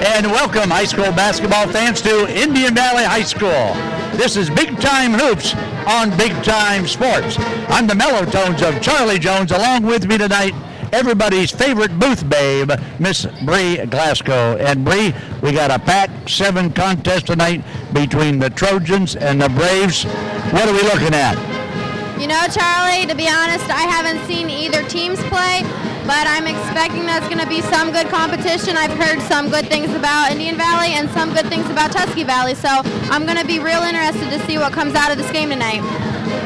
And welcome, high school basketball fans, to Indian Valley High School. This is Big Time Hoops on Big Time Sports. I'm the mellow tones of Charlie Jones. Along with me tonight, everybody's favorite booth babe, Miss Bree Glasgow. And Bree, we got a Pac-7 contest tonight between the Trojans and the Braves. What are we looking at? You know, Charlie, to be honest, I haven't seen either teams play, but I'm expecting there's going to be some good competition. I've heard some good things about Indian Valley and some good things about Tusky Valley, so I'm going to be real interested to see what comes out of this game tonight.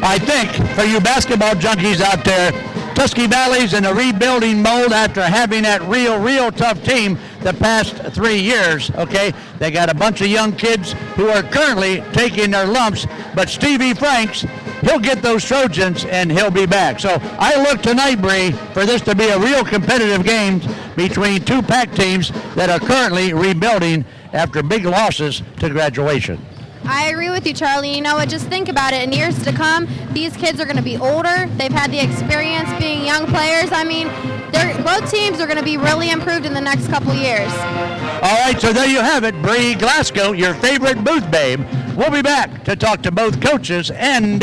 I think for you basketball junkies out there, Tusky Valley's in a rebuilding mode after having that real tough team the past 3 years, okay? They got a bunch of young kids who are currently taking their lumps, but Stevie Franks, he'll get those Trojans and he'll be back. So I look tonight, Bree, for this to be a real competitive game between two Pac teams that are currently rebuilding after big losses to graduation. I agree with you, Charlie. You know what, just think about it. In years to come, these kids are going to be older. They've had the experience being young players. I mean, both teams are going to be really improved in the next couple years. All right, so there you have it. Bree Glasgow, your favorite booth babe. We'll be back to talk to both coaches and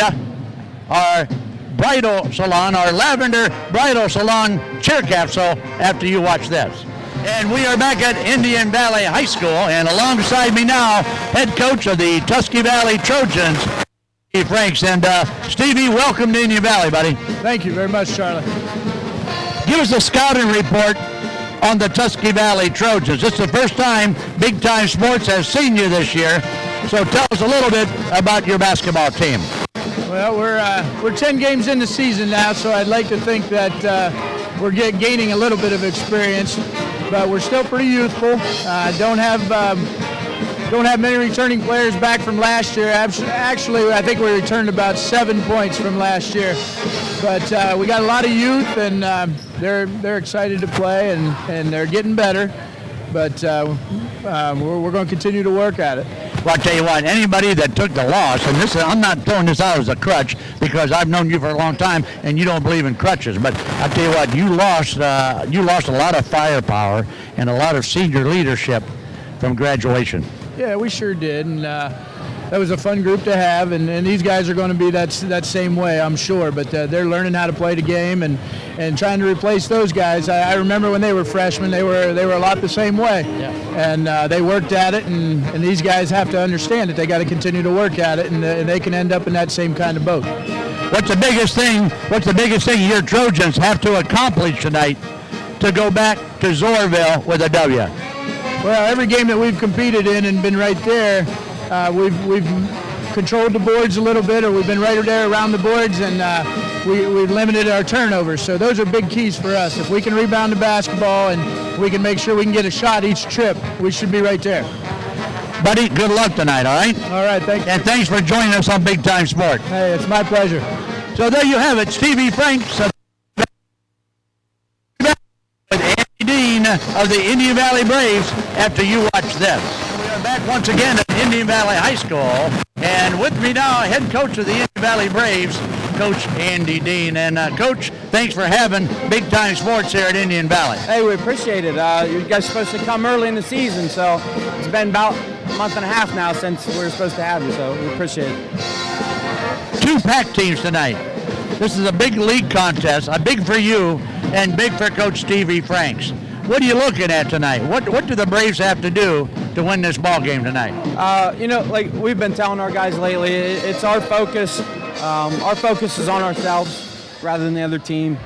our bridal salon, our lavender bridal salon cheer capsule after you watch this. And we are back at Indian Valley High School, and alongside me now, head coach of the Tusky Valley Trojans, Stevie Franks. And Stevie, welcome to Indian Valley, buddy. Thank you very much, Charlie. Give us a scouting report on the Tusky Valley Trojans. This is the first time Big Time Sports has seen you this year, so tell us a little bit about your basketball team. Well, we're 10 games in the season now, so I'd like to think that we're gaining a little bit of experience, but we're still pretty youthful. Don't have many returning players back from last year. Actually, I think we returned about 7 points from last year. But we got a lot of youth, and they're excited to play, and they're getting better. But we're going to continue to work at it. Well, I'll tell you what, anybody that took the loss, and I'm not throwing this out as a crutch because I've known you for a long time and you don't believe in crutches, but I'll tell you what, you lost a lot of firepower and a lot of senior leadership from graduation. Yeah, we sure did, and that was a fun group to have, and these guys are going to be that same way, I'm sure, but they're learning how to play the game and trying to replace those guys. I remember when they were freshmen, they were a lot the same way, yeah. And they worked at it, and these guys have to understand that they got to continue to work at it, and they can end up in that same kind of boat. What's the biggest thing your Trojans have to accomplish tonight to go back to Zorville with a W? Well, every game that we've competed in and been right there, we've controlled the boards a little bit, or we've been right there around the boards, and we've limited our turnovers. So those are big keys for us. If we can rebound the basketball and we can make sure we can get a shot each trip, we should be right there. Buddy, good luck tonight, all right? All right, thank you. And thanks for joining us on Big Time Sport. Hey, it's my pleasure. So there you have it, Stevie Franks with Andy Dean of the Indian Valley Braves after you watch this. We are back once again at Indian Valley High School, and with me now, head coach of the Indian Valley Braves, Coach Andy Dean. And Coach, thanks for having Big Time Sports here at Indian Valley. Hey, we appreciate it. You guys are supposed to come early in the season, so it's been about a month and a half now since we were supposed to have you, so we appreciate it. Two Pac teams tonight. This is a big league contest, big for you and big for Coach Stevie Franks. What are you looking at tonight? What do the Braves have to do to win this ball game tonight? Like we've been telling our guys lately, it's our focus. Our focus is on ourselves rather than the other team.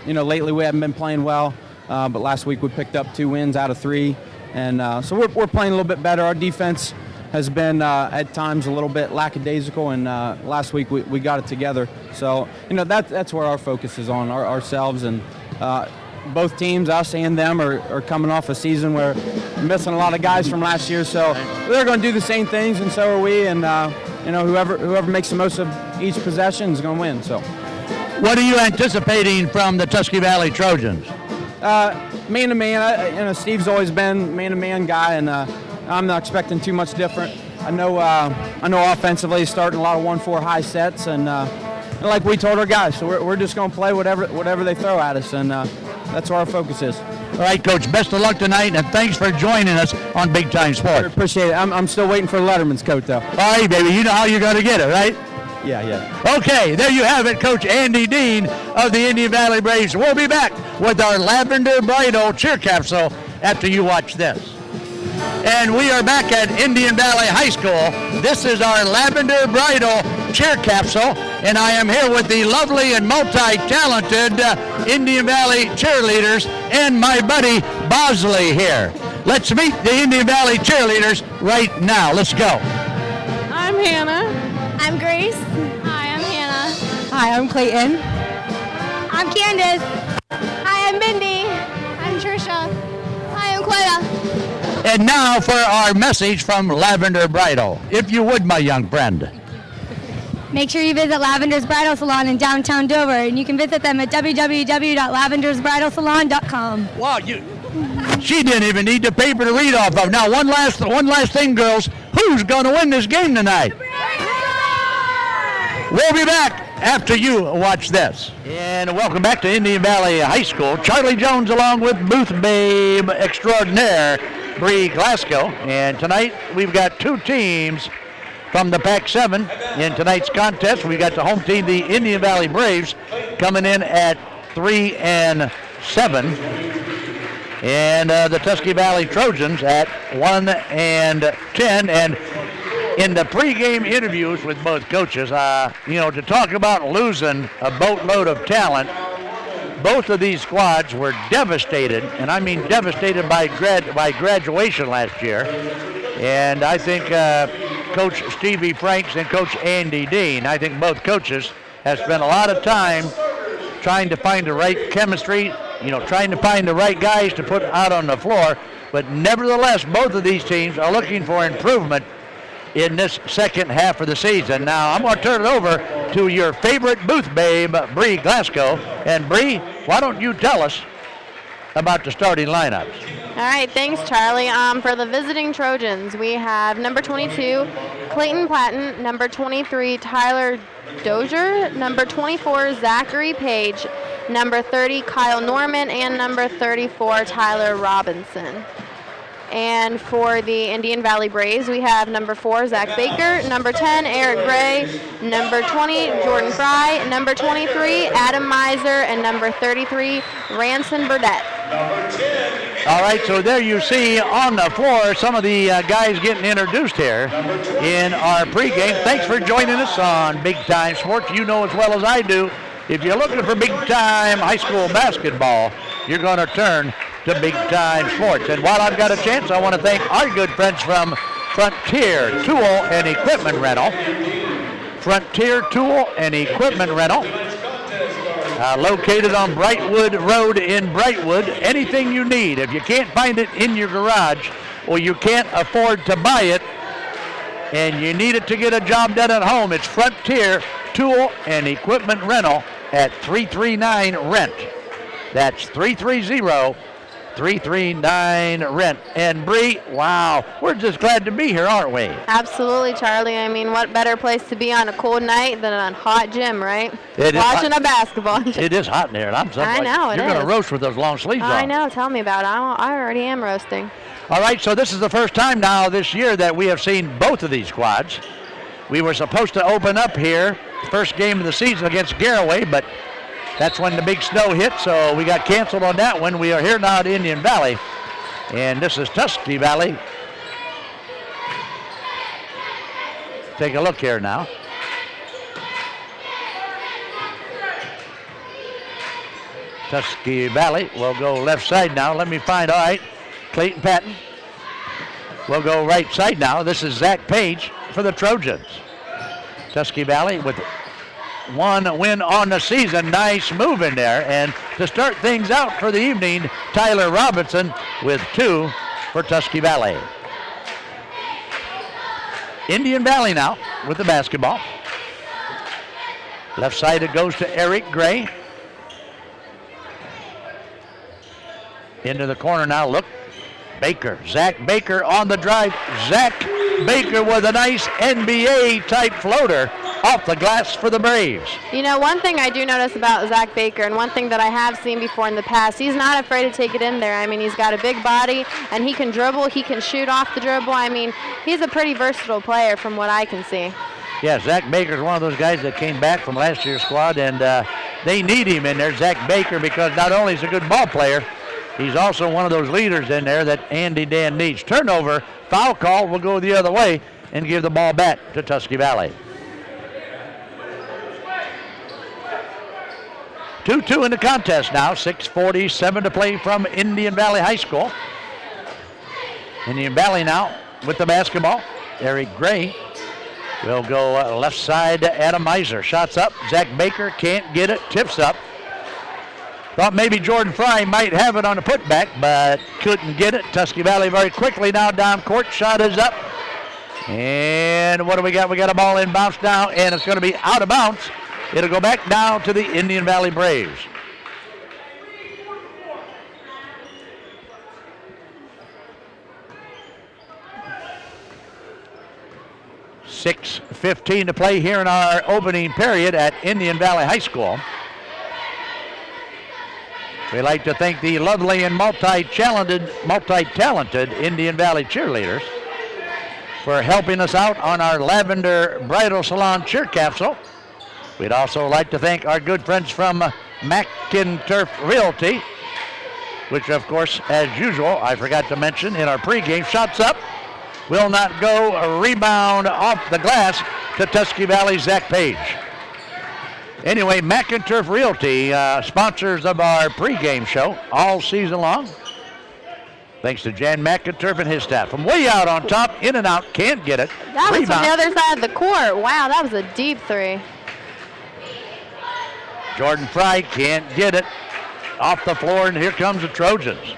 Lately we haven't been playing well, but last week we picked up 2 wins out of 3, and so we're playing a little bit better. Our defense has been at times a little bit lackadaisical, and last week we got it together. So that's where our focus is on, ourselves, and both teams, us and them, are coming off a season where we're missing a lot of guys from last year. So they're going to do the same things, and so are we. And whoever makes the most of each possession is going to win. So, what are you anticipating from the Tusky Valley Trojans? Man to man. Steve's always been man-to-man guy, and I'm not expecting too much different. I know offensively he's starting a lot of 1-4 high sets, and like we told our guys, so we're just going to play whatever they throw at us, and that's where our focus is. All right, Coach, best of luck tonight, and thanks for joining us on Big Time I Sports. appreciate it. I'm still waiting for the Letterman's coat, though. All right, baby, you know how you're going to get it, right? Yeah. Okay, there you have it, Coach Andy Dean of the Indian Valley Braves. We'll be back with our Lavender Bridal cheer capsule after you watch this. And we are back at Indian Valley High School. This is our Lavender Bridal cheer capsule, and I am here with the lovely and multi-talented Indian Valley cheerleaders and my buddy Bosley here. Let's meet the Indian Valley cheerleaders right now. Let's go. I'm Hannah. I'm Grace. Hi, I'm Hannah. Hi, I'm Clayton. I'm Candace. Hi, I'm Mindy. I'm Trisha. Hi, I'm Quetta. And now for our message from Lavender Bridal. If you would, my young friend. Make sure you visit Lavender's Bridal Salon in downtown Dover, and you can visit them at www.lavendersbridalsalon.com. Wow, she didn't even need the paper to read off of. Now, one last thing, girls. Who's going to win this game tonight? We'll be back after you watch this. And welcome back to Indian Valley High School. Charlie Jones along with Booth Babe Extraordinaire, Bree Glasgow. And tonight we've got two teams from the Pac-7 in tonight's contest. We've got the home team, the Indian Valley Braves, coming in at 3-7. And the Tusky Valley Trojans at 1-10. And in the pregame interviews with both coaches, to talk about losing a boatload of talent, both of these squads were devastated, and I mean devastated by graduation last year. And I think Coach Stevie Franks and Coach Andy Dean, I think both coaches have spent a lot of time trying to find the right chemistry, trying to find the right guys to put out on the floor. But nevertheless, both of these teams are looking for improvement in this second half of the season. Now, I'm going to turn it over to your favorite booth babe, Bree Glasgow. And Bree, why don't you tell us about the starting lineups? All right, thanks, Charlie. For the visiting Trojans, we have number 22, Clayton Platten, number 23, Tyler Dozier, number 24, Zachary Page, number 30, Kyle Norman, and number 34, Tyler Robinson. And for the Indian Valley Braves, we have number 4, Zach Baker, number 10, Eric Gray, number 20, Jordan Fry, number 23, Adam Miser, and number 33, Ranson Burdett. All right, so there you see on the floor some of the guys getting introduced here in our pregame. Thanks for joining us on Big Time Sports. You know as well as I do, if you're looking for big time high school basketball, you're going to turn to Big Time Sports. And while I've got a chance, I want to thank our good friends from Frontier Tool and Equipment Rental. Frontier Tool and Equipment Rental, located on Brightwood Road in Brightwood. Anything you need, if you can't find it in your garage or you can't afford to buy it and you need it to get a job done at home, it's Frontier Tool and Equipment Rental at 339-RENT. That's 330-339-RENT. And Bree, wow, we're just glad to be here, aren't we? Absolutely, Charlie. I mean, what better place to be on a cold night than a hot gym, right? It is Watching hot. a basketball. It is hot in there, and I'm so I know, it you're going to is. roast with those long sleeves on. I know. Tell me about it. I already am roasting. All right, so this is the first time now this year that we have seen both of these squads. We were supposed to open up here, first game of the season against Garraway, but that's when the big snow hit, so we got canceled on that one. We are here now at Indian Valley, and this is Tusky Valley. Take a look here now. Tusky Valley will go left side now. Let me find, all right, Clayton Patton will go right side now. This is Zach Page for the Trojans. Tusky Valley with one win on the season. Nice move in there. And to start things out for the evening, Tyler Robinson with 2 for Tusky Valley. Indian Valley now with the basketball. Left side it goes to Eric Gray. Into the corner now, look. Baker, Zach Baker on the drive. Zach Baker with a nice NBA type floater. off the glass for the Braves. You know, one thing I do notice about Zach Baker, and one thing that I have seen before in the past, he's not afraid to take it in there. I mean, he's got a big body, and he can dribble. He can shoot off the dribble. I mean, he's a pretty versatile player from what I can see. Yeah, Zach Baker's one of those guys that came back from last year's squad, and they need him in there, Zach Baker, because not only is he a good ball player, he's also one of those leaders in there that Andy Dan needs. Turnover, foul call will go the other way and give the ball back to Tusky Valley. 2-2 in the contest now, 6:47 to play from Indian Valley High School. Indian Valley now with the basketball. Eric Gray will go left side to Adam Meiser. Shots up. Zach Baker can't get it. Tips up. Thought maybe Jordan Fry might have it on the putback, but couldn't get it. Tusky Valley very quickly now down court. Shot is up. And what do we got? We got a ball in bounce now, and it's going to be out of bounds. It'll go back down to the Indian Valley Braves. $6:15 to play here in our opening period at Indian Valley High School. We'd like to thank the lovely and multi-talented Indian Valley cheerleaders for helping us out on our Lavender Bridal Salon cheer capsule. We'd also like to thank our good friends from McInturf Realty, which, of course, as usual, I forgot to mention in our pregame. Shots up, will not go. A rebound off the glass to Tusky Valley's Zach Page. Anyway, McInturf Realty, sponsors of our pregame show all season long. Thanks to Jan McInturf and his staff. From way out on top, in and out, can't get it. That was from the other side of the court. Wow, that was a deep three. Jordan Fry can't get it. Off the floor, and here comes the Trojans.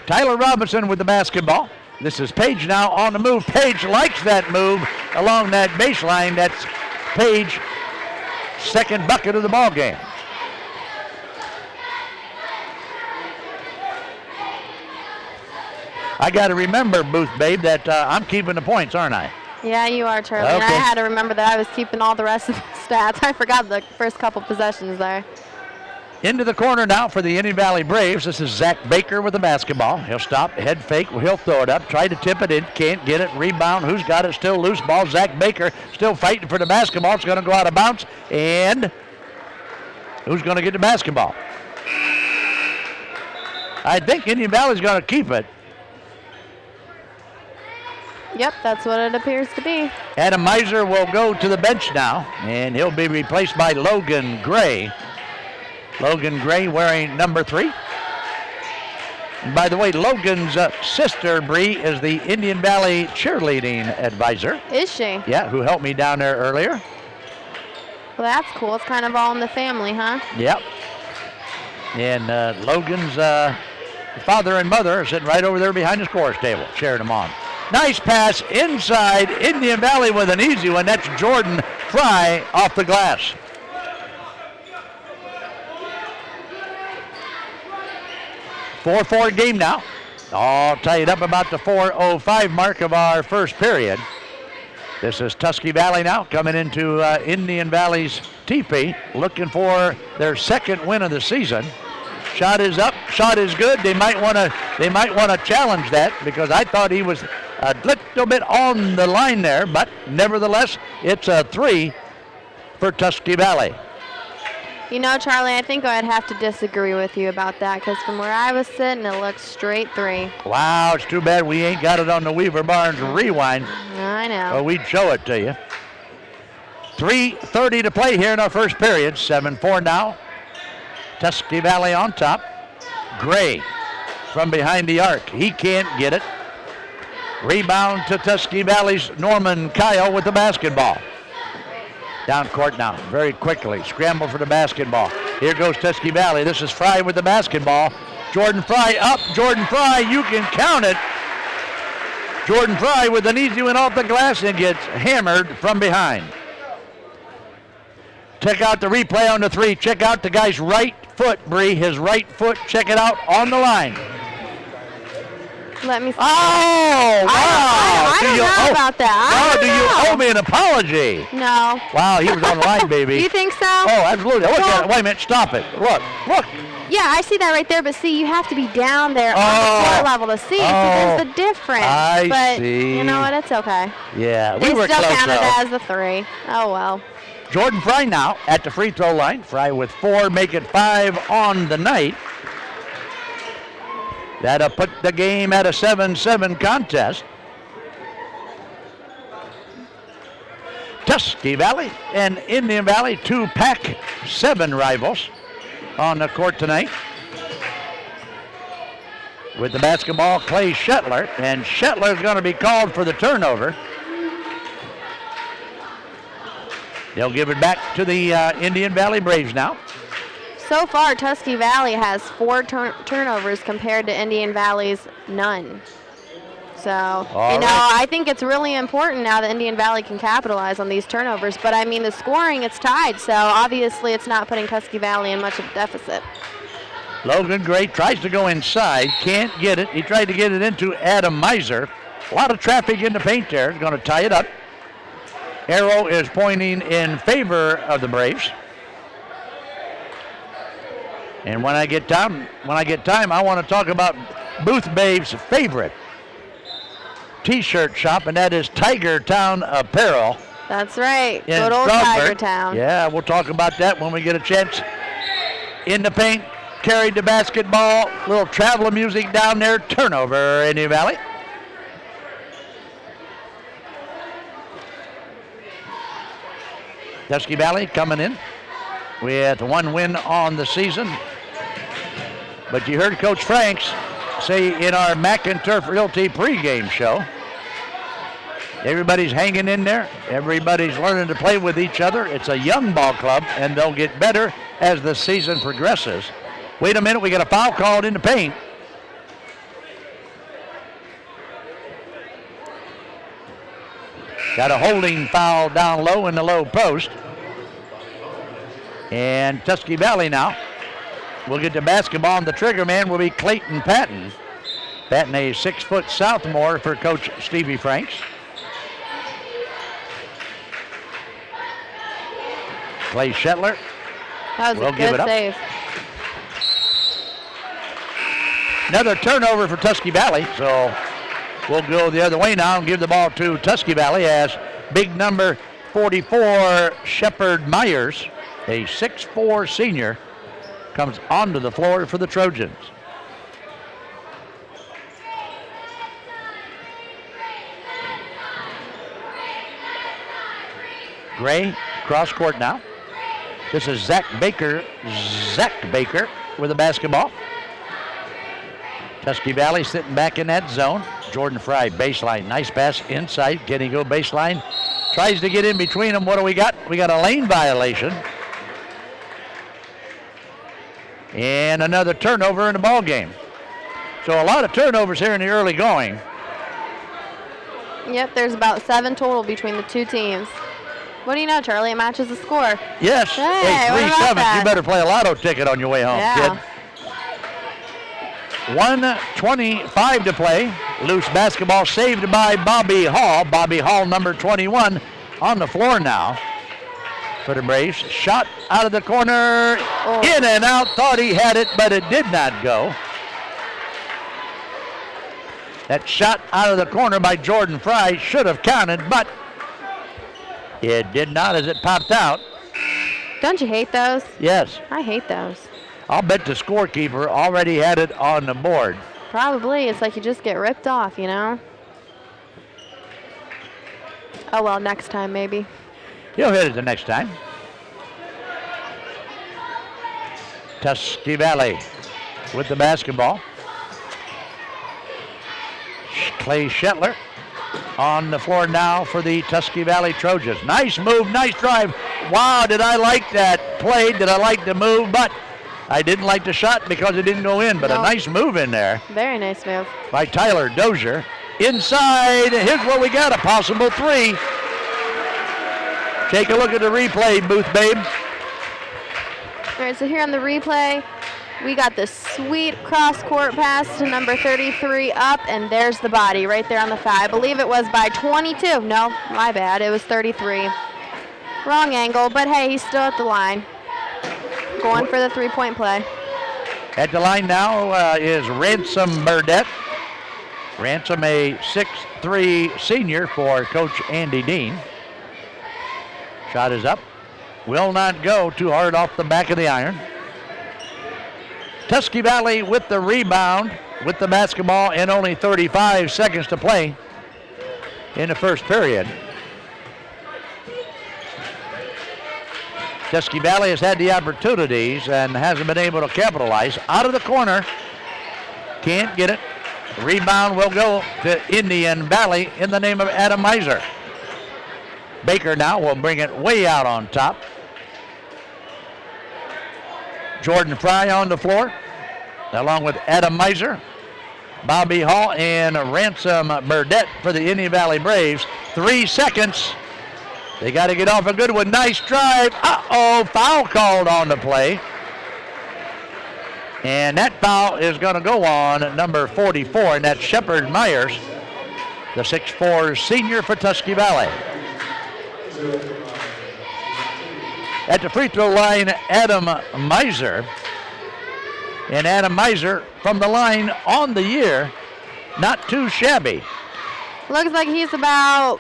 Tyler Robinson with the basketball. This is Page now on the move. Page likes that move along that baseline. That's Page. Second bucket of the ball game. I got to remember, Booth Babe, that I'm keeping the points, aren't I? Yeah, you are, Charlie. Okay. And I had to remember that I was keeping all the rest of the stats. I forgot the first couple possessions there. Into the corner now for the Indian Valley Braves. This is Zach Baker with the basketball. He'll stop, head fake, he'll throw it up, try to tip it in, can't get it, rebound. Who's got it? Still loose ball. Zach Baker still fighting for the basketball. It's going to go out of bounds. And who's going to get the basketball? I think Indian Valley's going to keep it. Yep, that's what it appears to be. Adam Meiser will go to the bench now, and he'll be replaced by Logan Gray. Logan Gray wearing number 3. And by the way, Logan's sister, Bree, is the Indian Valley cheerleading advisor. Is she? Yeah, who helped me down there earlier. Well, that's cool. It's kind of all in the family, huh? Yep. And Logan's father and mother are sitting right over there behind the scorer's table, cheering them on. Nice pass inside. Indian Valley with an easy one. That's Jordan Fry off the glass. .44 game now. All tied up about the 4:05 mark of our first period. This is Tusky Valley now coming into Indian Valley's teepee, looking for their second win of the season. Shot is up. Shot is good. They might want to challenge that, because I thought he was a little bit on the line there, but nevertheless, it's a 3 for Tusky Valley. You know, Charlie, I think I'd have to disagree with you about that, because from where I was sitting, it looked straight 3. Wow, it's too bad we ain't got it on the Weaver Barnes rewind. I know. Well, we'd show it to you. 3:30 to play here in our first period. 7-4 now. Tusky Valley on top. Gray from behind the arc. He can't get it. Rebound to Tusky Valley's Norman Kyle with the basketball. Down court now, very quickly. Scramble for the basketball. Here goes Tusky Valley. This is Fry with the basketball. Jordan Fry up. Jordan Fry, you can count it. Jordan Fry with an easy one off the glass and gets hammered from behind. Check out the replay on the 3. Check out the guy's right foot, Bree. His right foot. Check it out on the line. Let me see. Oh, wow. I don't know about that. Do you owe me an apology? No. Wow, he was on the line, baby. You think so? Oh, absolutely. Look at it. Wait a minute. Stop it. Look. Yeah, I see that right there, but see, you have to be down there on the floor level to see it, so there's the difference. I see. You know what? It's okay. Yeah, we They were still close, counted though. as the 3. Oh, well. Jordan Fry now at the free throw line. Fry with 4, make it 5 on the night. That'll put the game at a 7-7 contest. Tusky Valley and Indian Valley, 2 Pac-7 rivals on the court tonight. With the basketball, Clay Shetler, and Shetler's going to be called for the turnover. They'll give it back to the Indian Valley Braves now. So far, Tusky Valley has 4 turnovers compared to Indian Valley's none. So, I think it's really important now that Indian Valley can capitalize on these turnovers. But, I mean, the scoring, it's tied. So, obviously, it's not putting Tusky Valley in much of a deficit. Logan Gray tries to go inside, can't get it. He tried to get it into Adam Miser. A lot of traffic in the paint there. Going to tie it up. Arrow is pointing in favor of the Braves. And when I get time, I want to talk about Booth Babe's favorite T-shirt shop, and that is Tiger Town Apparel. That's right. In Good old Strasburg. Tiger Town. Yeah, we'll talk about that when we get a chance. In the paint, carried the basketball. Little traveling music down there. Turnover, Indian Valley. Tusky Valley coming in with 1 win on the season. But you heard Coach Franks say in our Mac and Turf Realty pregame show, everybody's hanging in there. Everybody's learning to play with each other. It's a young ball club, and they'll get better as the season progresses. Wait a minute, we got a foul called in the paint. Got a holding foul down low in the low post. And Tusky Valley now will get the basketball, and the trigger man will be Clayton Patton. Patton, a 6-foot sophomore for Coach Stevie Franks. Clay Shetler. That was a good save. Another turnover for Tusky Valley, so we'll go the other way now and give the ball to Tusky Valley as big number 44, Shepard Myers, a 6'4" senior, comes onto the floor for the Trojans. Gray, cross court now. This is Zach Baker with the basketball. Tusky Valley sitting back in that zone. Jordan Fry, baseline, nice pass inside. Can he go baseline? Tries to get in between them. What do we got? We got a lane violation. And another turnover in the ball game. So a lot of turnovers here in the early going. Yep, there's about 7 total between the 2 teams. What do you know, Charlie? It matches the score. Yes. Hey, what about 3-7. that? You better play a lotto ticket on your way home, Yeah. kid. 1:25 to play. Loose basketball saved by Bobby Hall. Bobby Hall, number 21, on the floor now for the Braves. Shot out of the corner, in and out. Thought he had it, but it did not go. That shot out of the corner by Jordan Fry should have counted, but it did not as it popped out. Don't you hate those? Yes. I hate those. I'll bet the scorekeeper already had it on the board. Probably. It's like you just get ripped off, you know? Oh, well, next time maybe. He'll hit it the next time. Tusky Valley with the basketball. Clay Shetler on the floor now for the Tusky Valley Trojans. Nice move, nice drive. Wow, did I like that play? Did I like the move? But I didn't like the shot because it didn't go in, but a nice move in there. Very nice move. By Tyler Dozier. Inside, here's what we got, a possible 3. Take a look at the replay, Booth Babe. All right, so here on the replay, We got this sweet cross-court pass to number 33 up, and there's the body right there on the foul. I believe it was by 22. No, my bad. It was 33. Wrong angle, but hey, he's still at the line. Going for the three-point play. At the line now is Ransom Burdette. Ransom, a 6'3" senior for Coach Andy Dean. Shot is up. Will not go. Too hard off the back of the iron. Tusky Valley with the rebound with the basketball and only 35 seconds to play in the first period. Tusky Valley has had the opportunities and hasn't been able to capitalize. Out of the corner. Can't get it. Rebound will go to Indian Valley in the name of Adam Meiser. Baker now will bring it way out on top. Jordan Fry on the floor, along with Adam Meiser, Bobby Hall, and Ransom Burdette for the Indian Valley Braves. 3 seconds. They got to get off a good one. Nice drive. Foul called on the play. And that foul is going to go on number 44, and that's Shepard Myers, the 6'4" senior for Tusky Valley. At the free throw line, Adam Meiser. And Adam Meiser from the line on the year, not too shabby. Looks like he's about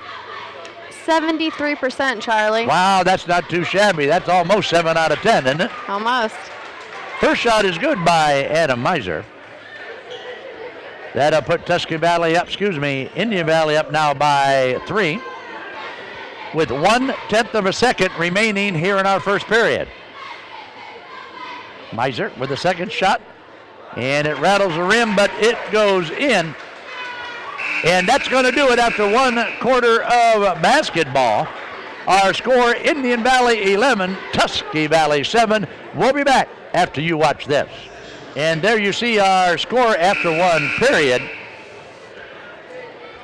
73%, Charlie. Wow, that's not too shabby. That's almost 7 out of 10, isn't it? Almost. First shot is good by Adam Meiser. That'll put Indian Valley up now by 3. With 1/10 of a second remaining here in our first period. Meiser with the second shot, and it rattles the rim, but it goes in. And that's going to do it after 1 quarter of basketball. Our score, Indian Valley 11, Tusky Valley 7. We'll be back after you watch this. And there you see our score after 1 period.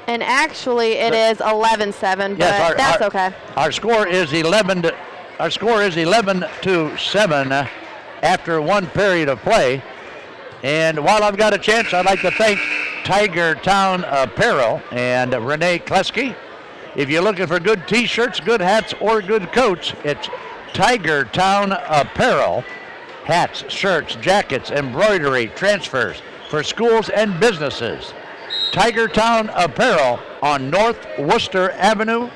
And actually, it is 11-7, but that's okay. Our score is 11 to 7 after 1 period of play. And while I've got a chance, I'd like to thank Tiger Town Apparel and Renee Kleski. If you're looking for good T-shirts, good hats, or good coats, it's Tiger Town Apparel. Hats, shirts, jackets, embroidery, transfers for schools and businesses. Tiger Town Apparel on North Worcester Avenue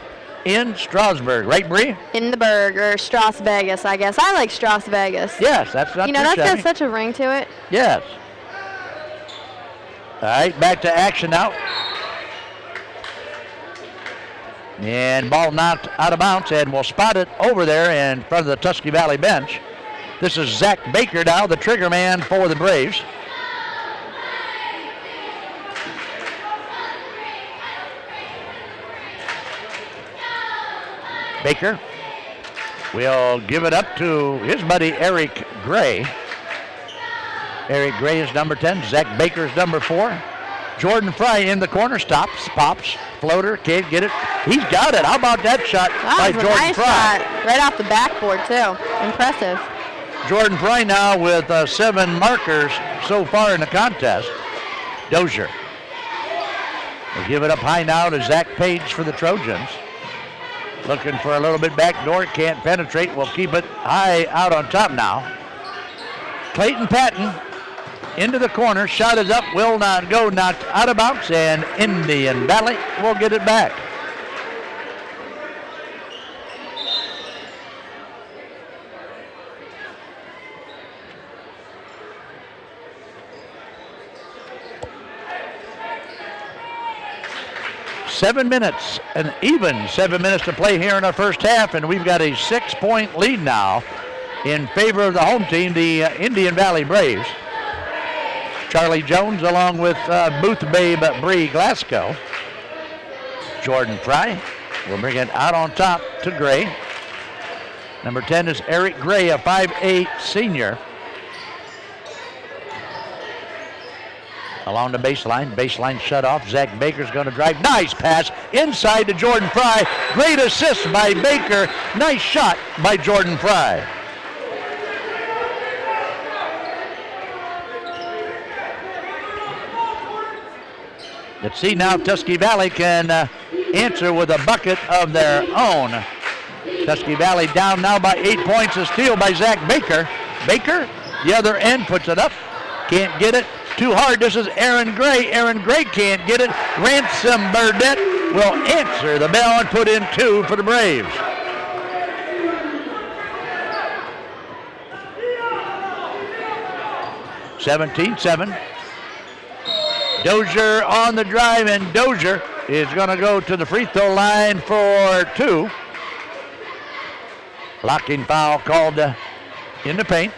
in Strasburg. Right, Bree? In the Berg, or Stras Vegas, I guess. I like Stras Vegas. Yes, that's not too that's shabby. got such a ring to it. Yes. All right, back to action now. And ball knocked out of bounds, and we'll spot it over there in front of the Tusky Valley bench. This is Zach Baker now, the trigger man for the Braves. Baker will give it up to his buddy Eric Gray. Eric Gray is number 10. Zach Baker is number 4. Jordan Fry in the corner, stops, pops, floater, can't get it. He's got it. How about that shot by Jordan nice Fry? Shot. Right off the backboard, too. Impressive. Jordan Fry now with 7 markers so far in the contest. Dozier will give it up high now to Zach Page for the Trojans. Looking for a little bit back door, can't penetrate. We'll keep it high out on top now. Clayton Patton into the corner, shot is up, will not go, knocked out of bounds, and Indian Valley will get it back. An even 7 minutes to play here in our first half, and we've got a 6-point lead now in favor of the home team, the Indian Valley Braves. Charlie Jones along with Booth Babe Bree Glasgow. Jordan Fry will bring it out on top to Gray. Number 10 is Eric Gray, a 5'8" senior. Along the baseline shut off. Zach Baker's going to drive. Nice pass inside to Jordan Fry. Great assist by Baker. Nice shot by Jordan Fry. Let's see now if Tusky Valley can answer with a bucket of their own. Tusky Valley down now by 8 points. A steal by Zach Baker. Baker, the other end, puts it up. Can't get it. Too hard. This is Aaron Gray. Aaron Gray can't get it. Ransom Burdette will answer the bell and put in 2 for the Braves. (17-7). Dozier on the drive, and Dozier is going to go to the free throw line for 2. Blocking foul called in the paint.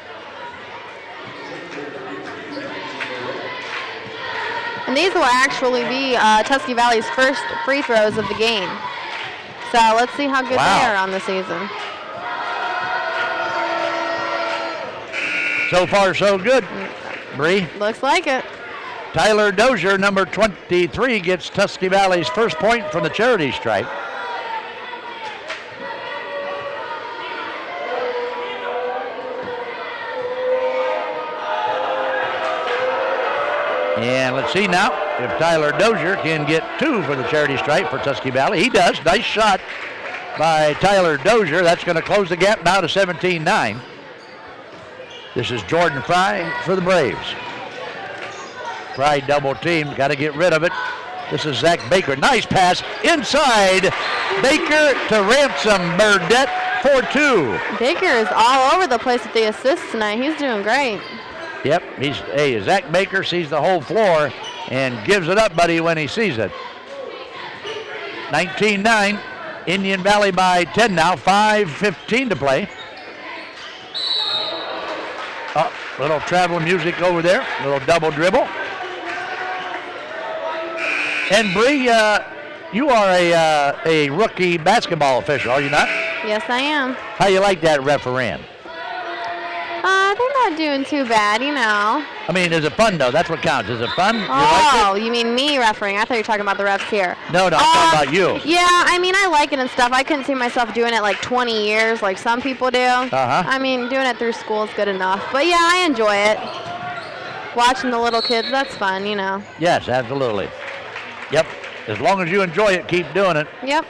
And these will actually be Tusky Valley's first free throws of the game. So let's see how good they are on the season. So far, so good. Bree. Looks like it. Tyler Dozier, number 23, gets Tusky Valley's first point from the charity stripe. And let's see now if Tyler Dozier can get 2 for the charity stripe for Tusky Valley. He does. Nice shot by Tyler Dozier. That's going to close the gap now to 17-9. This is Jordan Fry for the Braves. Fry double team. Got to get rid of it. This is Zach Baker. Nice pass inside. Baker to Ransom Burdette for 2. Baker is all over the place with the assists tonight. He's doing great. Yep, Zach Baker sees the whole floor and gives it up, buddy, when he sees it. 19-9, Indian Valley by 10 now, 5:15 to play. Oh, little travel music over there, little double dribble. And Bree, you are a rookie basketball official, are you not? Yes, I am. How you like that refereeing? They're not doing too bad, you know. I mean, is it fun, though? That's what counts. Is it fun? You mean me refereeing? I thought you were talking about the refs here. No, I'm talking about you. Yeah, I mean, I like it and stuff. I couldn't see myself doing it like 20 years like some people do. I mean, doing it through school is good enough. But yeah, I enjoy it. Watching the little kids, that's fun, you know. Yes, absolutely. Yep. As long as you enjoy it, keep doing it. Yep.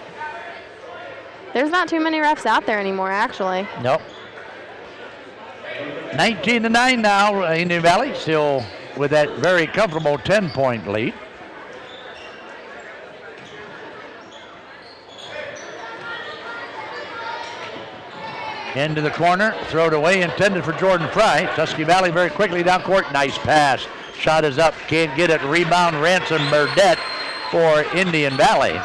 There's not too many refs out there anymore, actually. Nope. 19-9 now, Indian Valley still with that very comfortable 10-point lead. Into the corner, throw it away, intended for Jordan Fry. Tusky Valley very quickly down court. Nice pass. Shot is up, can't get it. Rebound, Ransom Burdette for Indian Valley.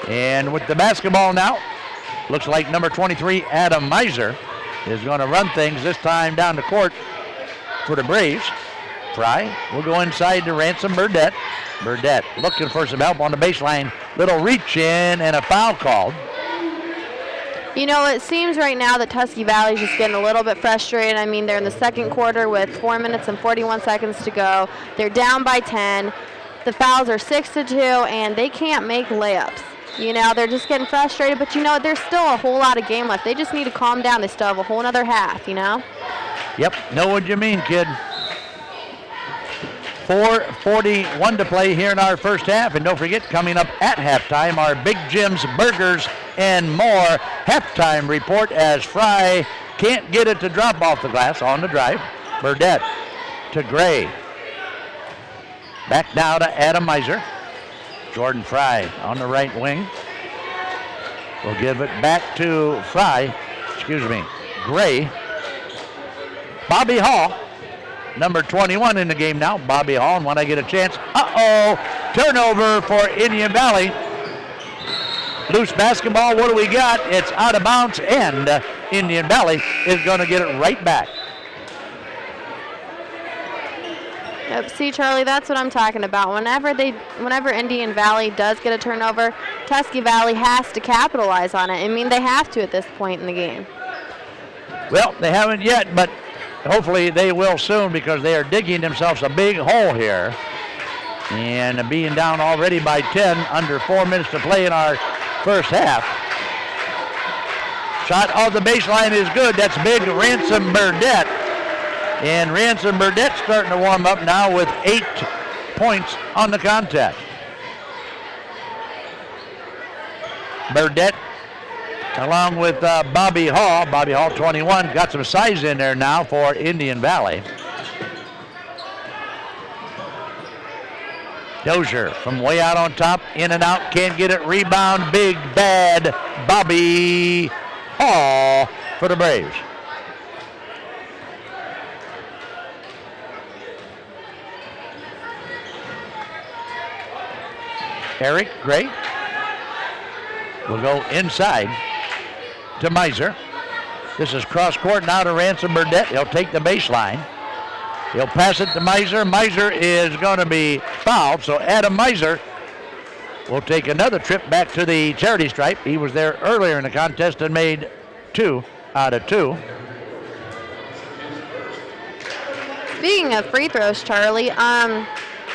And with the basketball now, looks like number 23, Adam Meiser, is going to run things this time down the court for the Braves. Fry will go inside to Ransom Burdette. Burdette looking for some help on the baseline. Little reach in and a foul called. You know, it seems right now that Tusky Valley is just getting a little bit frustrated. I mean, they're in the second quarter with 4 minutes and 41 seconds to go. They're down by 10. The fouls are 6-2, and they can't make layups. You know, they're just getting frustrated, but you know, there's still a whole lot of game left. They just need to calm down. They still have a whole other half, you know? Yep, know what you mean, kid. 4:41 to play here in our first half, and don't forget, coming up at halftime, our Big Jim's Burgers and More halftime report as Fry can't get it to drop off the glass on the drive. Burdette to Gray. Back now to Adam Meiser. Jordan Fry on the right wing. We'll give it back to Gray. Bobby Hall, number 21 in the game now. Bobby Hall, and when I get a chance, turnover for Indian Valley. Loose basketball, what do we got? It's out of bounds, and Indian Valley is going to get it right back. Yep, see, Charlie, that's what I'm talking about. Whenever Indian Valley does get a turnover, Tusky Valley has to capitalize on it. I mean, they have to at this point in the game. Well, they haven't yet, but hopefully they will soon because they are digging themselves a big hole here. And being down already by 10, under 4 minutes to play in our first half. Shot off the baseline is good. That's big Ransom Burdette. And Ransom Burdette starting to warm up now with 8 points on the contest. Burdette along with Bobby Hall. Bobby Hall, 21, got some size in there now for Indian Valley. Dozier from way out on top, in and out, can't get it. Rebound, big, bad Bobby Hall for the Braves. Eric Gray will go inside to Miser. This is cross court now to Ransom Burdette. He'll take the baseline. He'll pass it to Miser. Miser is going to be fouled, so Adam Miser will take another trip back to the charity stripe. He was there earlier in the contest and made 2 out of 2. Speaking of free throws, Charlie,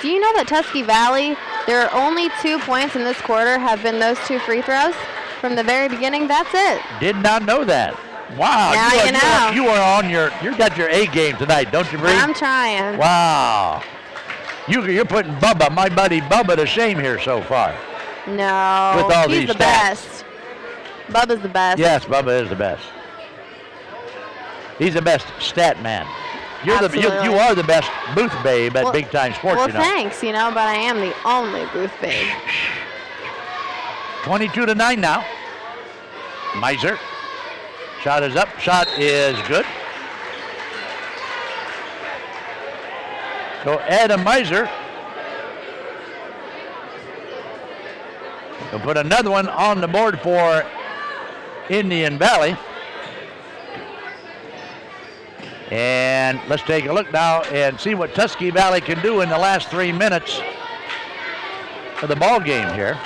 do you know that Tusky Valley, their only 2 points in this quarter have been those 2 free throws from the very beginning? That's it. Did not know that. Wow. Now you know. You are on you got your A game tonight, don't you, Bree? I'm trying. Wow. You're putting Bubba, my buddy Bubba, to shame here so far. No. With all he's these the stats. best. Bubba's the best. Yes, Bubba is the best. He's the best stat man. You are the best booth babe at Big Time Sports, well, you know. thanks, but I am the only booth babe. 22-9 now. Miser. Shot is up. Shot is good. So Adam Miser will put another one on the board for Indian Valley. And let's take a look now and see what Tusky Valley can do in the last 3 minutes of the ball game here.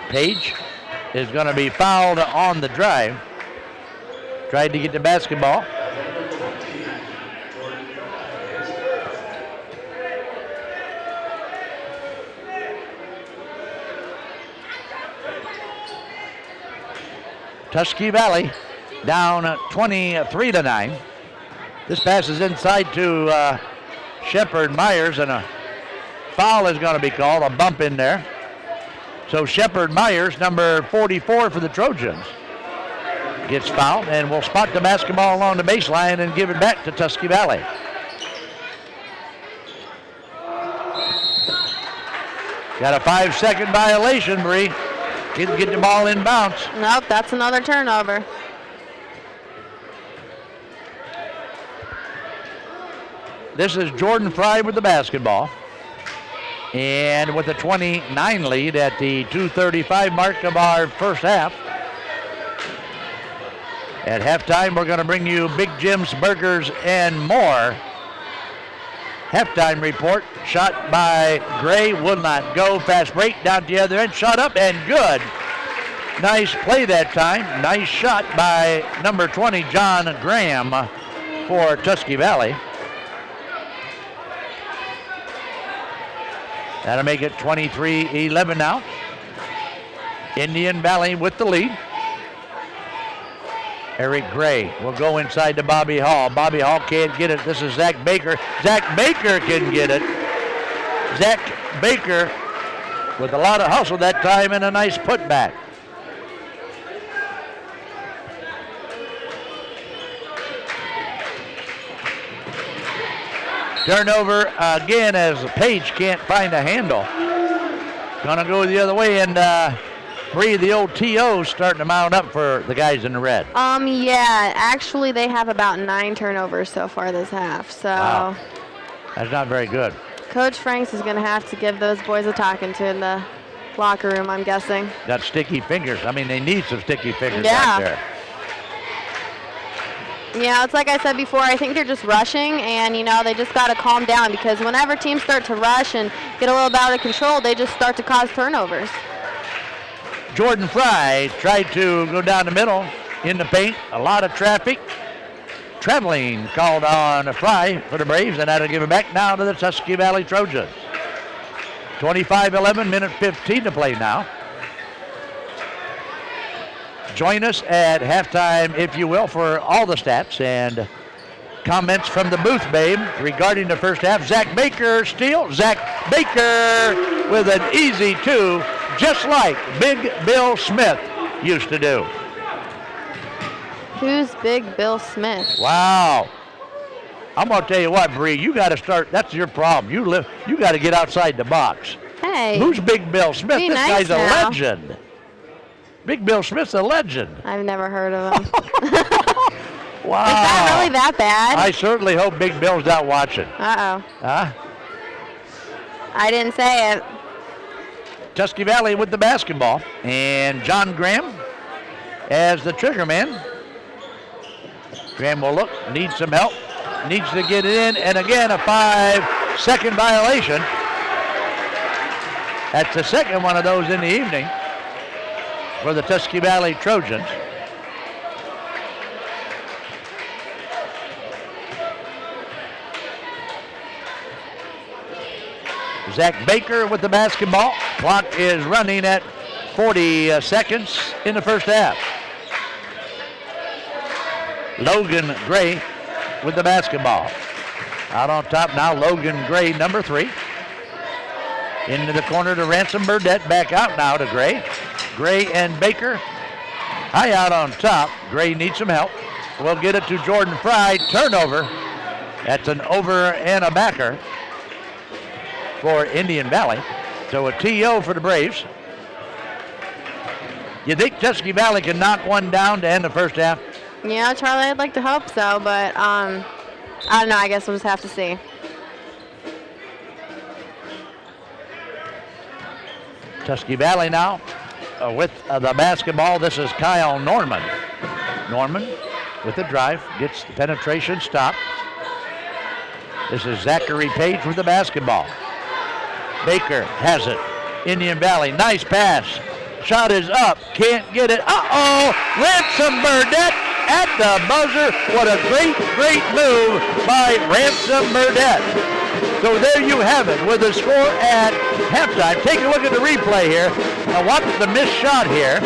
Page is going to be fouled on the drive. Tried to get the basketball. Tusky Valley down 23-9. This pass is inside to Shepard Myers, and a foul is going to be called, a bump in there. So Shepard Myers, number 44 for the Trojans, gets fouled, and will spot the basketball along the baseline and give it back to Tusky Valley. Got a 5-second violation, Bree. Didn't get the ball in bounds. Nope, that's another turnover. This is Jordan Fry with the basketball. And with a 29 lead at the 2:35 mark of our first half. At halftime, we're going to bring you Big Jim's Burgers and more. Halftime report, shot by Gray, will not go. Fast break down the other end, shot up and good. Nice play that time. Nice shot by number 20, John Graham, for Tusky Valley. That'll make it 23-11 now. Indian Valley with the lead. Eric Gray will go inside to Bobby Hall. Bobby Hall can't get it. This is Zach Baker. Zach Baker can get it. Zach Baker with a lot of hustle that time and a nice putback. Turnover again as Page can't find a handle. Gonna go the other way, and Bree, the old TO, starting to mount up for the guys in the red. Yeah, actually they have about 9 turnovers so far this half, so. Wow. That's not very good. Coach Franks is gonna have to give those boys a talking to in the locker room, I'm guessing. Got sticky fingers. I mean, they need some sticky fingers Yeah. out there. It's like I said before, I think they're just rushing, and, they just got to calm down, because whenever teams start to rush and get a little bit out of control, they just start to cause turnovers. Jordan Fry tried to go down the middle in the paint. A lot of traffic. Traveling called on Fry for the Braves, and that'll give it back now to the Tusky Valley Trojans. 25-11, minute 15 to play now. Join us at halftime, if you will, for all the stats and Comments from the booth, babe, regarding the first half. Zach Baker steal. Zach Baker with an easy 2, just like Big Bill Smith used to do. Who's Big Bill Smith? Wow. I'm going to tell you what, Bree, you got to start. That's your problem. You got to get outside the box. Hey. Who's Big Bill Smith? Be This nice guy's a now. legend. Big Bill Smith's a legend. I've never heard of him. Wow. Is that really that bad? I certainly hope Big Bill's not watching. Uh-oh. Huh? I didn't say it. Tusky Valley with the basketball. And John Graham as the trigger man. Graham will look, needs some help, needs to get it in, and again a 5-second violation. That's the second one of those in the evening for the Tusky Valley Trojans. Zach Baker with the basketball. Clock is running at 40 seconds in the first half. Logan Gray with the basketball. Out on top now, Logan Gray, number 3. Into the corner to Ransom Burdette. Back out now to Gray. Gray and Baker. High out on top. Gray needs some help. We'll get it to Jordan Fry. Turnover. That's an over and a backer for Indian Valley. So a TO for the Braves. You think Tusky Valley can knock one down to end the first half? Yeah, Charlie, I'd like to hope so, but I don't know. I guess we'll just have to see. Tusky Valley now with the basketball. This is Kyle Norman. Norman with the drive, gets the penetration stop. This is Zachary Page with the basketball. Baker has it. Indian Valley, nice pass. Shot is up, can't get it. Uh-oh, Ransom Burdette at the buzzer. What a great move by Ransom Burdette. So there you have it with the score at halftime. Take a look at the replay here. Now watch the missed shot here.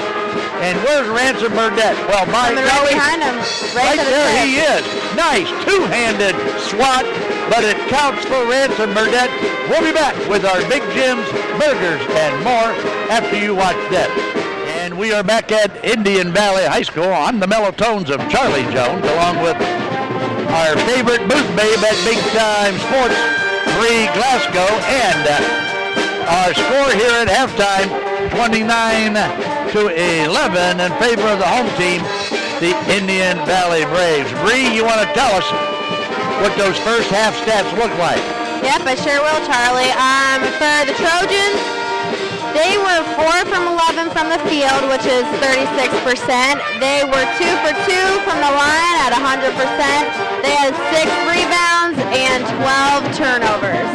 And where's Ransom Burdette? Well, by Right golly, behind him. right to the there tip. he is. Nice two-handed swat, but it counts for Ransom Burdette. We'll be back with our Big Jim's Burgers and more after you watch this. And we are back at Indian Valley High School on the mellow tones of Charlie Jones, along with our favorite booth babe at Big Time Sports, Bree Glasgow, and our score here at halftime, 29-11 in favor of the home team, the Indian Valley Braves. Bree, you want to tell us what those first half stats look like? Yep, I sure will, Charlie. For the Trojans, they were 4 from 11 from the field, which is 36%. They were 2 for 2 from the line at 100%. They had 6 rebounds and 12 turnovers.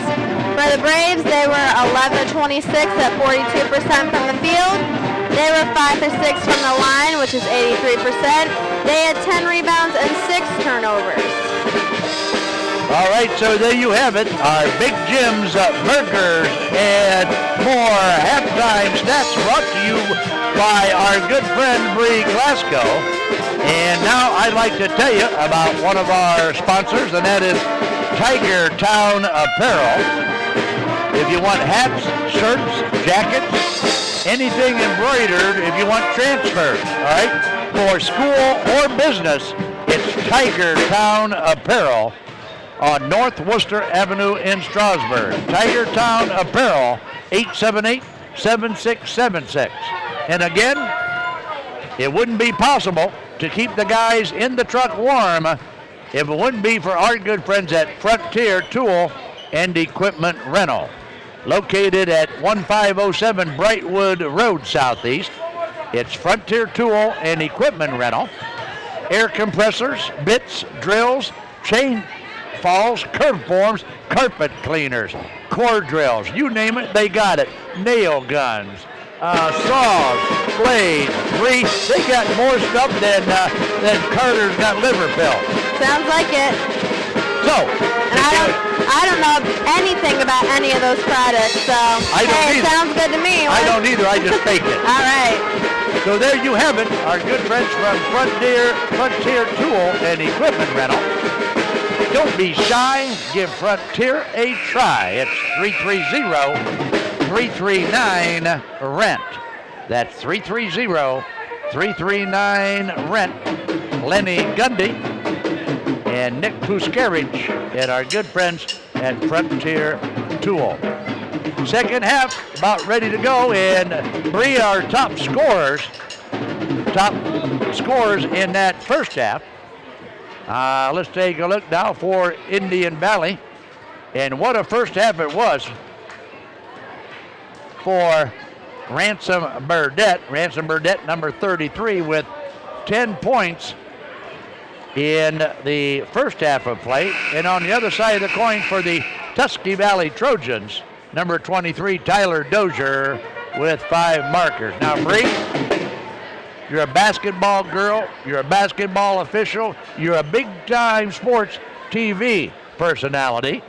For the Braves, they were 11 to 26 at 42% from the field. They were 5 for 6 from the line, which is 83%. They had 10 rebounds and 6 turnovers. All right, so there you have it. Our Big Jim's Burgers and more halftime stats brought to you by our good friend Bree Glasgow. And now I'd like to tell you about one of our sponsors, and that is Tiger Town Apparel. If you want hats, shirts, jackets, anything embroidered, if you want transfers, all right, for school or business, it's Tiger Town Apparel on North Worcester Avenue in Strasburg. Tiger Town Apparel, 878-7676. And again, it wouldn't be possible to keep the guys in the truck warm if it wouldn't be for our good friends at Frontier Tool and Equipment Rental. Located at 1507 Brightwood Road Southeast. It's Frontier Tool and Equipment Rental. Air compressors, bits, drills, chain falls, curve forms, carpet cleaners, core drills, you name it, they got it. Nail guns, saws, blades, grease. They got more stuff than Carter's got liver pills. Sounds like it. So, And I don't know anything about any of those products, so I don't hey, it either. sounds good to me. I don't either, I just fake it. All right. So there you have it, our good friends from Frontier Tool and Equipment Rental. Don't be shy. Give Frontier a try. It's 330-339-RENT. That's 330-339-RENT. Lenny Gundy and Nick Puskarich and our good friends at Frontier Tool. Second half about ready to go, and three are top scorers in that first half. Let's take a look now for Indian Valley, and what a first half it was for Ransom Burdette. Ransom Burdette, number 33, with 10 points in the first half of play. And on the other side of the coin for the Tusky Valley Trojans, number 23, Tyler Dozier, with 5 markers. Now, Bree, you're a basketball girl, you're a basketball official, you're a big-time sports TV personality.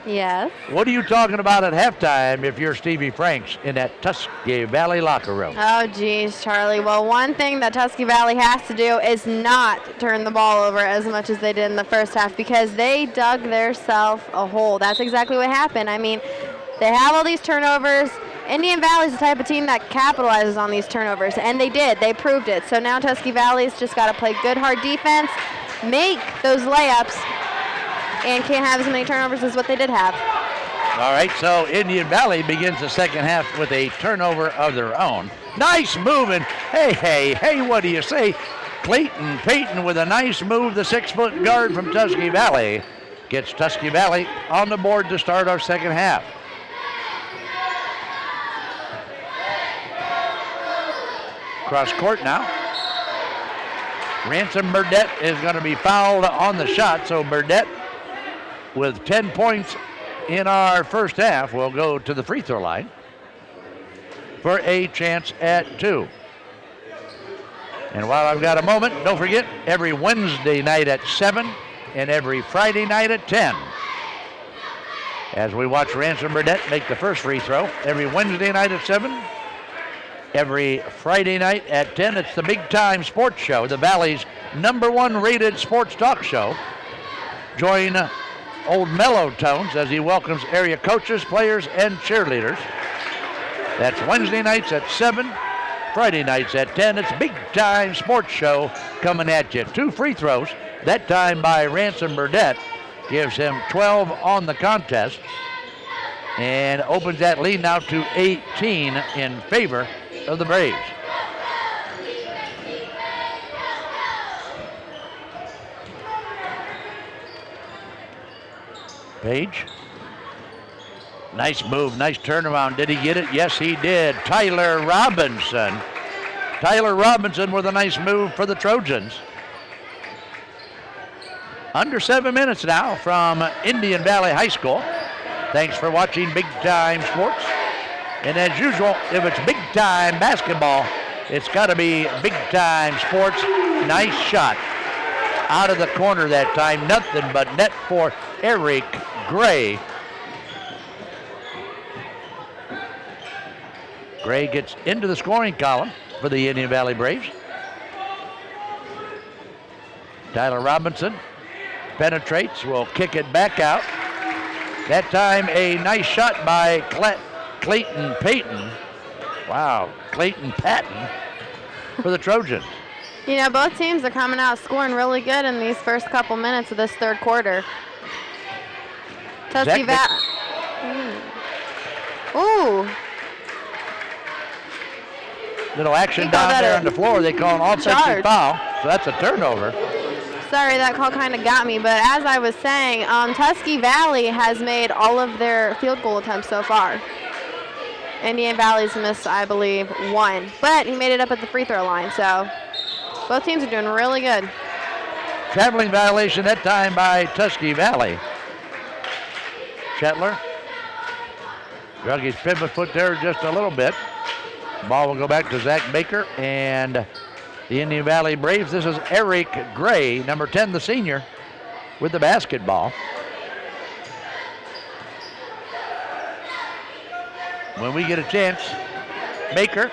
Yes. What are you talking about at halftime if you're Stevie Franks in that Tusky Valley locker room? Oh, geez, Charlie. Well, one thing that Tusky Valley has to do is not turn the ball over as much as they did in the first half, because they dug themselves a hole. That's exactly what happened. I mean, they have all these turnovers. Indian Valley's the type of team that capitalizes on these turnovers, and they did. They proved it. So now Tusky Valley's just got to play good, hard defense, make those layups, and can't have as many turnovers as what they did have. All right, so Indian Valley begins the second half with a turnover of their own. Nice move, and hey, what do you say? Clayton Payton with a nice move, the 6-foot guard from Tusky Valley, gets Tusky Valley on the board to start our second half. Cross court now. Ransom Burdette is going to be fouled on the shot, so Burdette, with 10 points in our first half, will go to the free throw line for a chance at 2. And while I've got a moment, don't forget, every Wednesday night at 7 and every Friday night at 10. As we watch Ransom Burdette make the first free throw, every Wednesday night at 7, every Friday night at 10. It's the Big Time Sports Show, the Valley's #1 rated sports talk show. Join Old Mellow Tones as he welcomes area coaches, players, and cheerleaders. That's Wednesday nights at 7, Friday nights at 10. It's Big Time Sports Show coming at you. 2 free throws, that time by Ransom Burdette, gives him 12 on the contest and opens that lead now to 18 in favor of the Braves. Page. Nice move, nice turnaround. Did he get it? Yes, he did. Tyler Robinson. Tyler Robinson with a nice move for the Trojans. Under 7 minutes now from Indian Valley High School. Thanks for watching Big Time Sports. And as usual, if it's big time basketball, it's got to be Big Time Sports. Nice shot out of the corner that time. Nothing but net for Eric Gray. Gray gets into the scoring column for the Indian Valley Braves. Tyler Robinson penetrates, will kick it back out. That time a nice shot by Clayton Payton. Wow, Clayton Patton for the Trojans. You know, both teams are coming out scoring really good in these first couple minutes of this third quarter. Tusky Valley. Ooh. Little action down there on the floor. They call an offensive foul, so that's a turnover. Sorry, that call kind of got me, but as I was saying, Tusky Valley has made all of their field goal attempts so far. Indian Valley's missed, I believe, 1, but he made it up at the free throw line, so both teams are doing really good. Traveling violation that time by Tusky Valley. Shetler drug his pivot foot there just a little bit. Ball will go back to Zach Baker and the Indian Valley Braves. This is Eric Gray, number 10, the senior, with the basketball. When we get a chance, Baker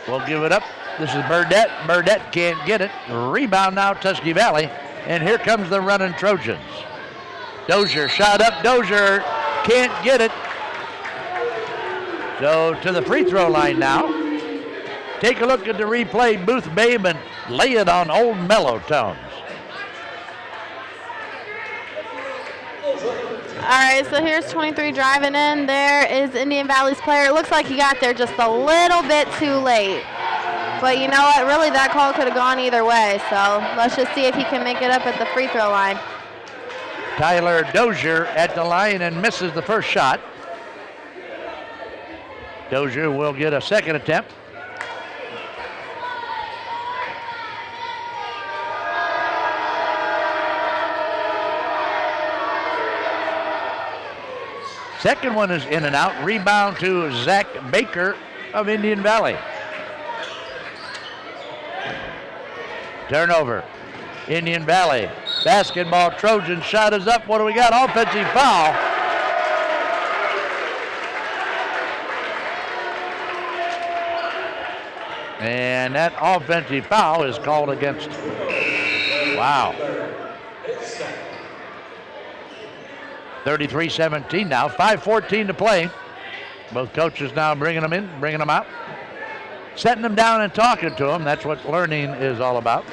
will give it up. This is Burdette. Burdette can't get it. Rebound now, Tusky Valley. And here comes the running Trojans. Dozier shot up. Dozier can't get it. So to the free throw line now. Take a look at the replay. Booth Babe and lay it on Old Mellow Tones. All right, so here's 23 driving in. There is Indian Valley's player. It looks like he got there just a little bit too late. But you know what? Really, that call could have gone either way. So let's just see if he can make it up at the free throw line. Tyler Dozier at the line and misses the first shot. Dozier will get a second attempt. Second one is in and out. Rebound to Zach Baker of Indian Valley. Turnover. Indian Valley. Basketball Trojan shot is up. What do we got? Offensive foul. And that offensive foul is called against. Wow. 33-17 now. 5:14 to play. Both coaches now bringing them in, bringing them out. Setting them down and talking to them. That's what learning is all about.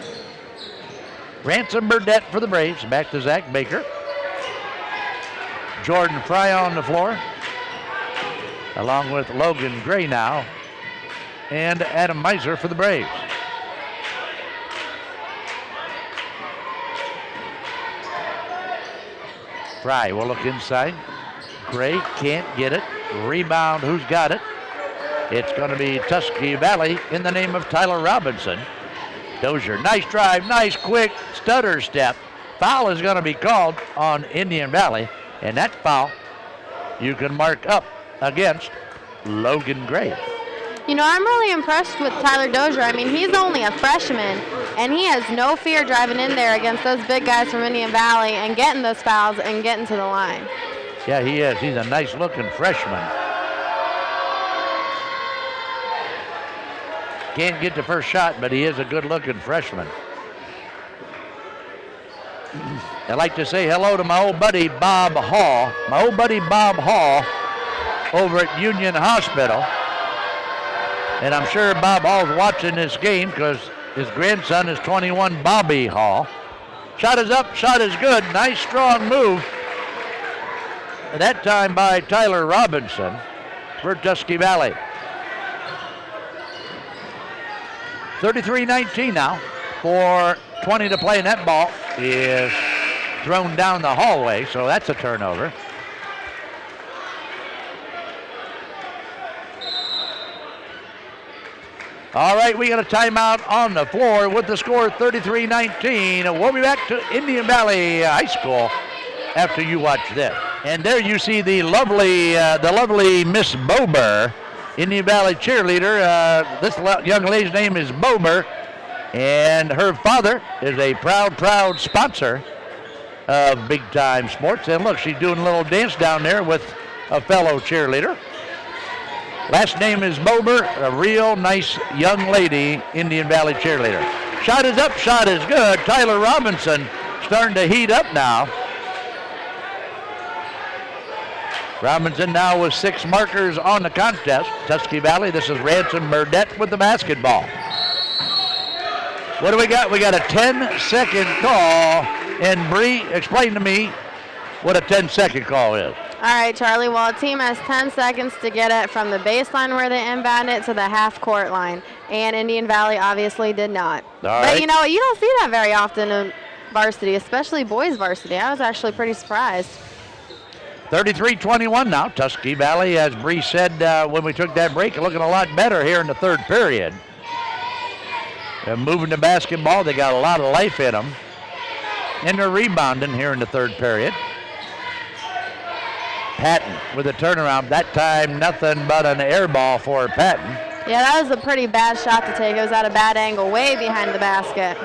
Ransom Burdette for the Braves. Back to Zach Baker. Jordan Fry on the floor. Along with Logan Gray now. And Adam Meiser for the Braves. Fry will look inside. Gray can't get it. Rebound, who's got it? It's going to be Tusky Valley in the name of Tyler Robinson. Dozier, nice drive, nice quick stutter step. Foul is going to be called on Indian Valley, and that foul you can mark up against Logan Gray. You know, I'm really impressed with Tyler Dozier. I mean, he's only a freshman, and he has no fear driving in there against those big guys from Indian Valley and getting those fouls and getting to the line. Yeah, he is. He's a nice-looking freshman. Can't get the first shot, but he is a good-looking freshman. I'd like to say hello to my old buddy Bob Hall. My old buddy Bob Hall over at Union Hospital. And I'm sure Bob Hall's watching this game because his grandson is 21, Bobby Hall. Shot is up, shot is good. Nice, strong move. That time by Tyler Robinson for Tusky Valley. 33-19 now. 4:20 to play, and that ball is thrown down the hallway, so that's a turnover. All right, we got a timeout on the floor with the score 33-19. We'll be back to Indian Valley High School after you watch this. And there you see the lovely Miss Bober, Indian Valley cheerleader. This young lady's name is Bober, and her father is a proud sponsor of Big Time Sports. And look, she's doing a little dance down there with a fellow cheerleader. Last name is Bober, a real nice young lady, Indian Valley cheerleader. Shot is up, shot is good. Tyler Robinson starting to heat up now. Robinson now with 6 markers on the contest. Tusky Valley, this is Ransom Burdette with the basketball. What do we got? We got a 10-second call. And Bree, explain to me what a 10-second call is. All right, Charlie. Well, a team has 10 seconds to get it from the baseline where they inbound it to the half-court line. And Indian Valley obviously did not. All right. But you know what? You don't see that very often in varsity, especially boys varsity. I was actually pretty surprised. 33-21 now. Tusky Valley, as Bree said when we took that break, looking a lot better here in the third period. They're moving the basketball. They got a lot of life in them. And they're rebounding here in the third period. Patton with a turnaround. That time, nothing but an air ball for Patton. Yeah, that was a pretty bad shot to take. It was at a bad angle, way behind the basket.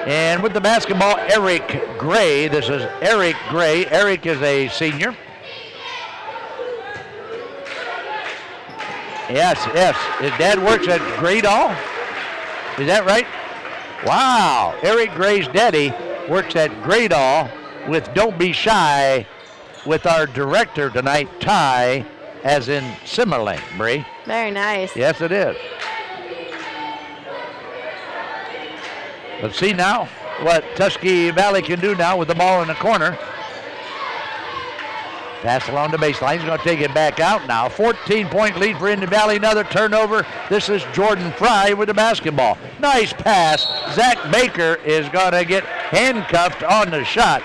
And with the basketball, Eric Gray. This is Eric Gray. Eric is a senior. Yes. His dad works at Great Hall. Is that right? Wow. Eric Gray's daddy works at Gradall with Don't Be Shy with our director tonight, Ty, as in Simmerling, Bree. Very nice. Yes, it is. Let's see now what Tusky Valley can do now with the ball in the corner. Pass along the baseline. He's going to take it back out now. 14-point lead for Indian Valley. Another turnover. This is Jordan Fry with the basketball. Nice pass. Zach Baker is going to get handcuffed on the shot.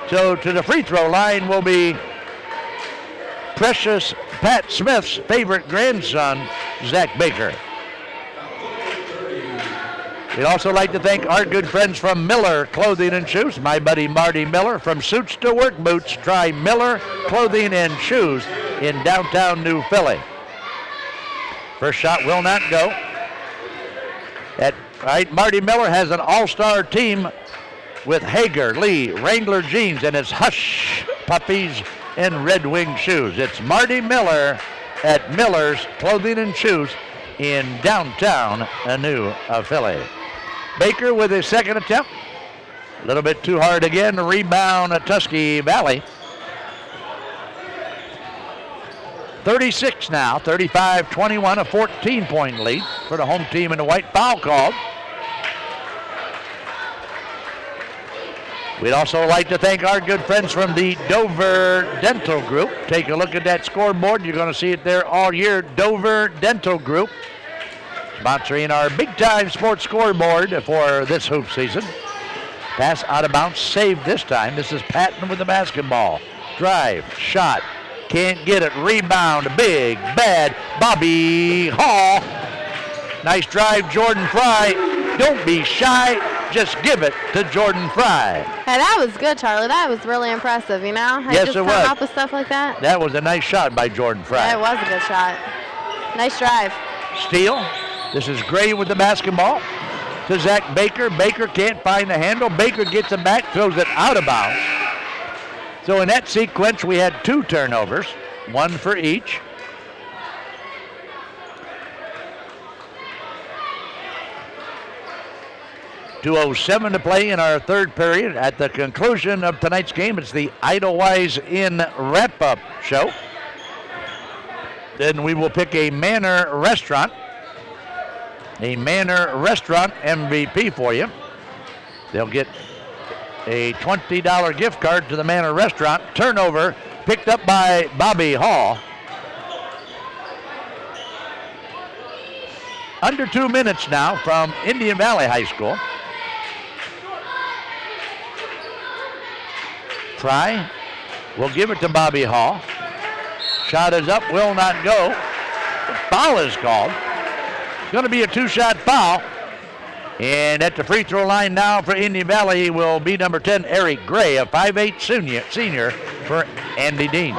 So to the free throw line will be Precious Pat Smith's favorite grandson, Zach Baker. We'd also like to thank our good friends from Miller Clothing and Shoes. My buddy Marty Miller. From suits to work boots, try Miller Clothing and Shoes in downtown New Philly. First shot will not go. Marty Miller has an all-star team with Hager, Lee, Wrangler jeans, and his Hush puppies and Red Wing shoes. It's Marty Miller at Miller's Clothing and Shoes in downtown New Philly. Baker with his second attempt. A little bit too hard again. Rebound at Tusky Valley. 36 now, 35-21, a 14-point lead for the home team in the white. Foul called. We'd also like to thank our good friends from the Dover Dental Group. Take a look at that scoreboard. You're going to see it there all year. Dover Dental Group, sponsoring our big-time sports scoreboard for this hoop season. Pass out of bounds, saved this time. This is Patton with the basketball. Drive, shot, can't get it. Rebound, big, bad, Bobby Hall. Nice drive, Jordan Fry. Don't be shy, just give it to Jordan Fry. Hey, that was good, Charlie. That was really impressive, you know? Yes, just it come was. up with stuff like that. That was a nice shot by Jordan Fry. Yeah, it was a good shot. Nice drive. Steal. This is Gray with the basketball to Zach Baker. Baker can't find the handle. Baker gets it back, throws it out of bounds. So in that sequence, we had 2 turnovers, 1 for each. .207 to play in our third period. At the conclusion of tonight's game, it's the Idlewise Inn wrap-up show. Then we will pick a Manor Restaurant MVP for you. They'll get a $20 gift card to the Manor Restaurant. Turnover picked up by Bobby Hall. Under 2 minutes now from Indian Valley High School. Fry will give it to Bobby Hall. Shot is up, will not go. Foul is called. It's going to be a 2-shot foul. And at the free throw line now for Indian Valley will be number 10, Eric Gray, a 5'8" senior for Andy Dean.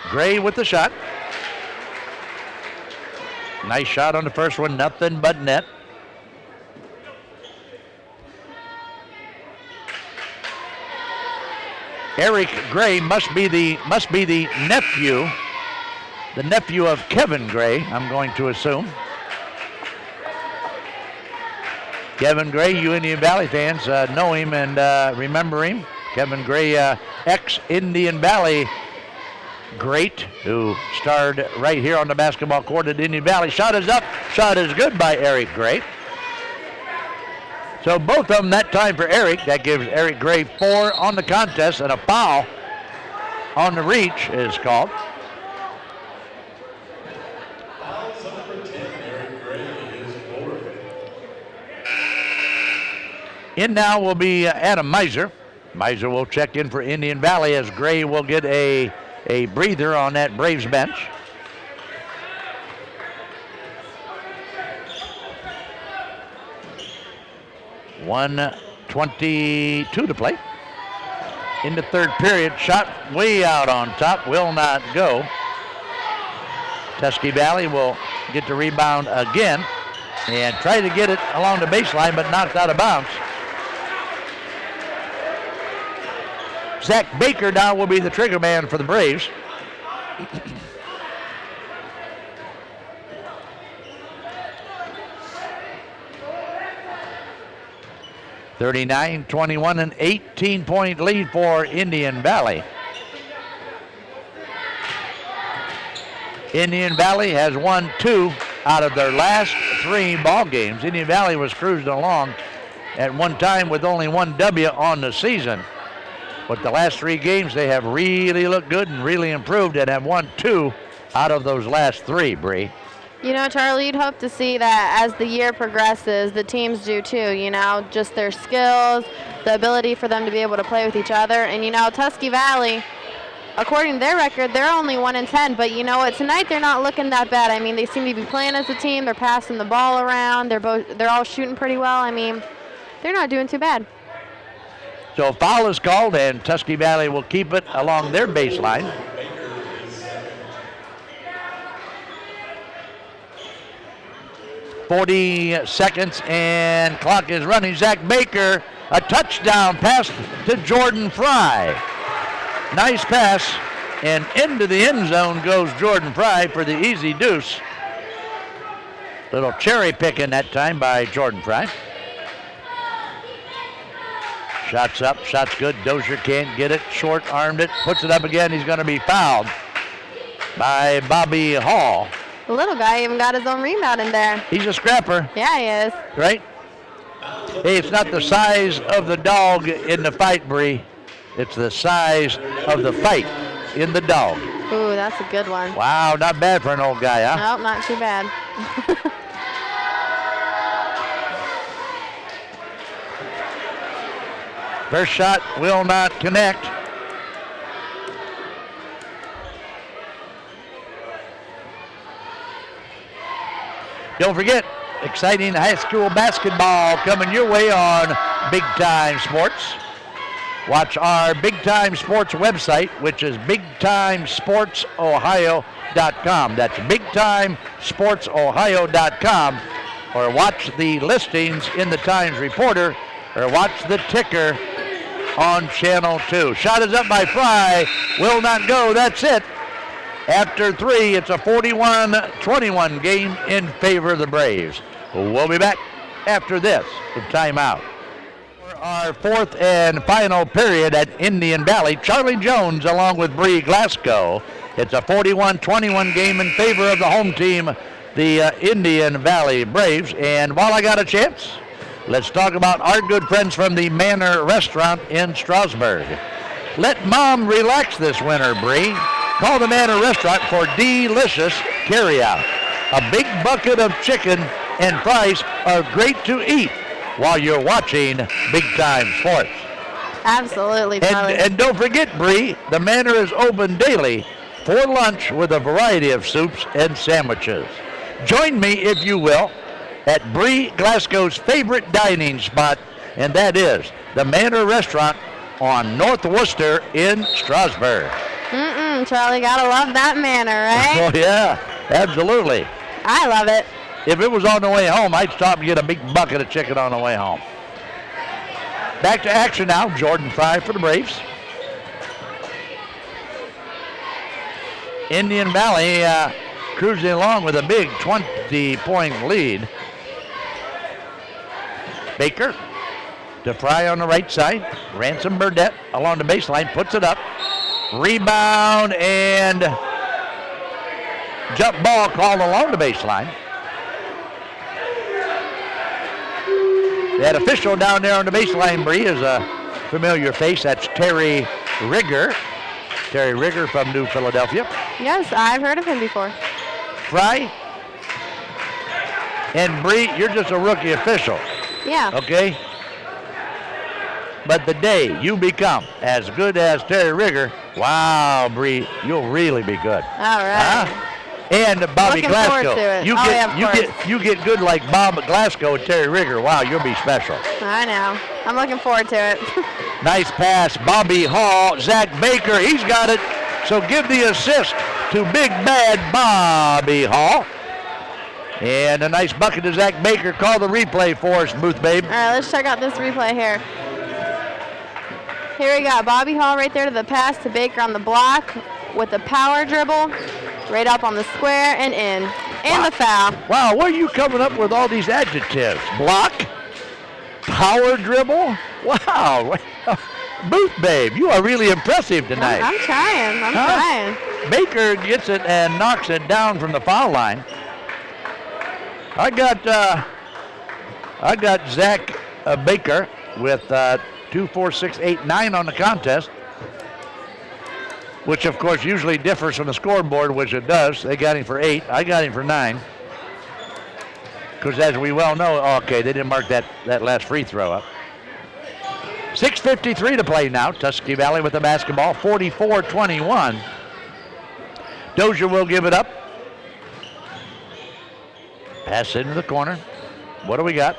Gray with the shot. Nice shot on the first one, nothing but net. Eric Gray must be the nephew of Kevin Gray, I'm going to assume. Kevin Gray, you Indian Valley fans know him and remember him. Kevin Gray, ex-Indian Valley great, who starred right here on the basketball court at Indian Valley. Shot is up, shot is good by Eric Gray. So both of them that time for Eric. That gives Eric Gray 4 on the contest, and a foul on the reach is called. In now will be Adam Meiser. Meiser will check in for Indian Valley as Gray will get a breather on that Braves bench. .122 to play. In the third period, shot way out on top, will not go. Tusky Valley will get the rebound again and try to get it along the baseline, but knocked out of bounds. Zach Baker now will be the trigger man for the Braves. 39-21, an 18-point lead for Indian Valley. Indian Valley has won 2 out of their last 3 ball games. Indian Valley was cruising along at one time with only 1 W on the season. But the last 3 games, they have really looked good and really improved and have won 2 out of those last 3, Bree. You know, Charlie, you'd hope to see that as the year progresses, the teams do too, you know, just their skills, the ability for them to be able to play with each other. And, you know, Tusky Valley, according to their record, they're only 1-10, but you know what, tonight they're not looking that bad. I mean, they seem to be playing as a team, they're passing the ball around, they're all shooting pretty well. I mean, they're not doing too bad. So a foul is called, and Tusky Valley will keep it along their baseline. .40 seconds and clock is running. Zach Baker, a touchdown pass to Jordan Fry. Nice pass, and into the end zone goes Jordan Fry for the easy deuce. Little cherry picking that time by Jordan Fry. Shots up, shots good. Dozier can't get it, short-armed it, puts it up again. He's going to be fouled by Bobby Hall. The little guy even got his own rebound in there. He's a scrapper. Yeah, he is. Right? Hey, it's not the size of the dog in the fight, Bree. It's the size of the fight in the dog. Ooh, that's a good one. Wow, not bad for an old guy, huh? Nope, not too bad. First shot will not connect. Don't forget, exciting high school basketball coming your way on Big Time Sports. Watch our Big Time Sports website, which is bigtimesportsohio.com. That's bigtimesportsohio.com. Or watch the listings in the Times Reporter, or watch the ticker on Channel 2. Shot is up by Fry. Will not go. That's it. After 3, it's a 41-21 game in favor of the Braves. We'll be back after this with timeout. For our 4th and final period at Indian Valley, Charlie Jones along with Bree Glasgow. It's a 41-21 game in favor of the home team, the Indian Valley Braves. And while I got a chance, let's talk about our good friends from the Manor Restaurant in Strasburg. Let Mom relax this winter, Bree. Call the Manor Restaurant for delicious carryout. A big bucket of chicken and fries are great to eat while you're watching Big Time Sports. Absolutely, Charlie. And don't forget, Bree, the Manor is open daily for lunch with a variety of soups and sandwiches. Join me, if you will, at Bree Glasgow's favorite dining spot, and that is the Manor Restaurant on North Worcester in Strasburg. Charlie, gotta love that Manor, right? Oh, yeah, absolutely. I love it. If it was on the way home, I'd stop and get a big bucket of chicken on the way home. Back to action now. Jordan Fry for the Braves. Indian Valley cruising along with a big 20-point lead. Baker to Fry on the right side. Ransom Burdette along the baseline, puts it up. Rebound and jump ball called along the baseline. That official down there on the baseline, Bree, is a familiar face. That's Terry Rigger. Terry Rigger from New Philadelphia. Yes, I've heard of him before. Fry. And Bree, you're just a rookie official. Yeah. Okay? But the day you become as good as Terry Rigger, wow, Bree, you'll really be good. All right. And Bobby Looking forward Glasgow. to it. You get good like Bob Glasgow and Terry Rigger. Wow, you'll be special. I know. I'm looking forward to it. Nice pass, Bobby Hall. Zach Baker, he's got it. So give the assist to Big Bad Bobby Hall. And a nice bucket to Zach Baker. Call the replay for us, Booth Babe. All right, let's check out this replay here. Here we got Bobby Hall right there to the pass to Baker on the block with a power dribble right up on the square and in. And the foul. Wow, where are you coming up with all these adjectives? Block, power dribble? Wow. Booth Babe, you are really impressive tonight. I'm trying. I'm trying. Baker gets it and knocks it down from the foul line. I got Zach Baker with 2, 4, 6, 8, 9 on the contest, which of course usually differs from the scoreboard, which it does. They got him for 8. I got him for 9. Because as we well know, okay, they didn't mark that last free throw up. 6:53 to play now. Tusky Valley with the basketball, 44-21. Dozier will give it up. Pass into the corner. What do we got?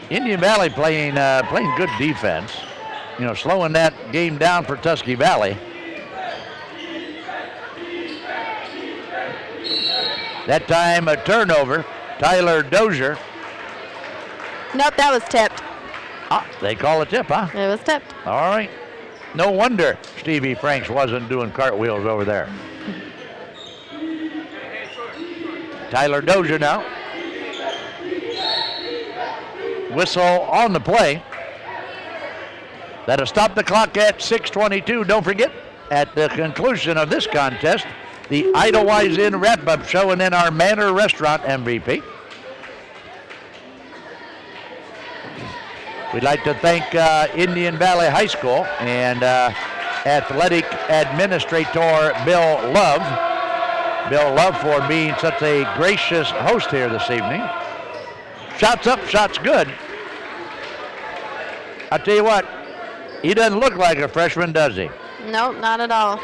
Indian Valley playing good defense. You know, slowing that game down for Tusky Valley. That time a turnover. Tyler Dozier. Nope, that was tipped. Ah, they call a tip, huh? It was tipped. All right. No wonder Stevie Franks wasn't doing cartwheels over there. Tyler Dozier now. Whistle on the play. That'll stop the clock at 6:22. Don't forget, at the conclusion of this contest, the Idlewiser Inn wrap-up show and then our Manor Restaurant MVP. We'd like to thank Indian Valley High School and athletic administrator Bill Love. Bill Love for being such a gracious host here this evening. Shots up, shots good. I'll tell you what, he doesn't look like a freshman, does he? Nope, not at all.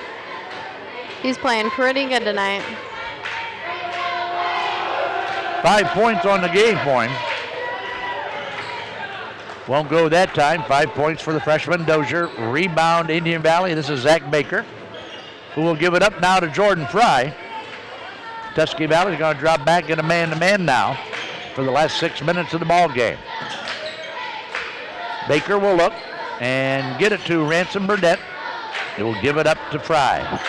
He's playing pretty good tonight. 5 points on the game for him. Won't go that time. 5 points for the freshman Dozier. Rebound Indian Valley. This is Zach Baker, who will give it up now to Jordan Fry. Tusky Valley is going to drop back in a man-to-man now for the last 6 minutes of the ball game. Baker will look and get it to Ransom Burdett. He will give it up to Fry.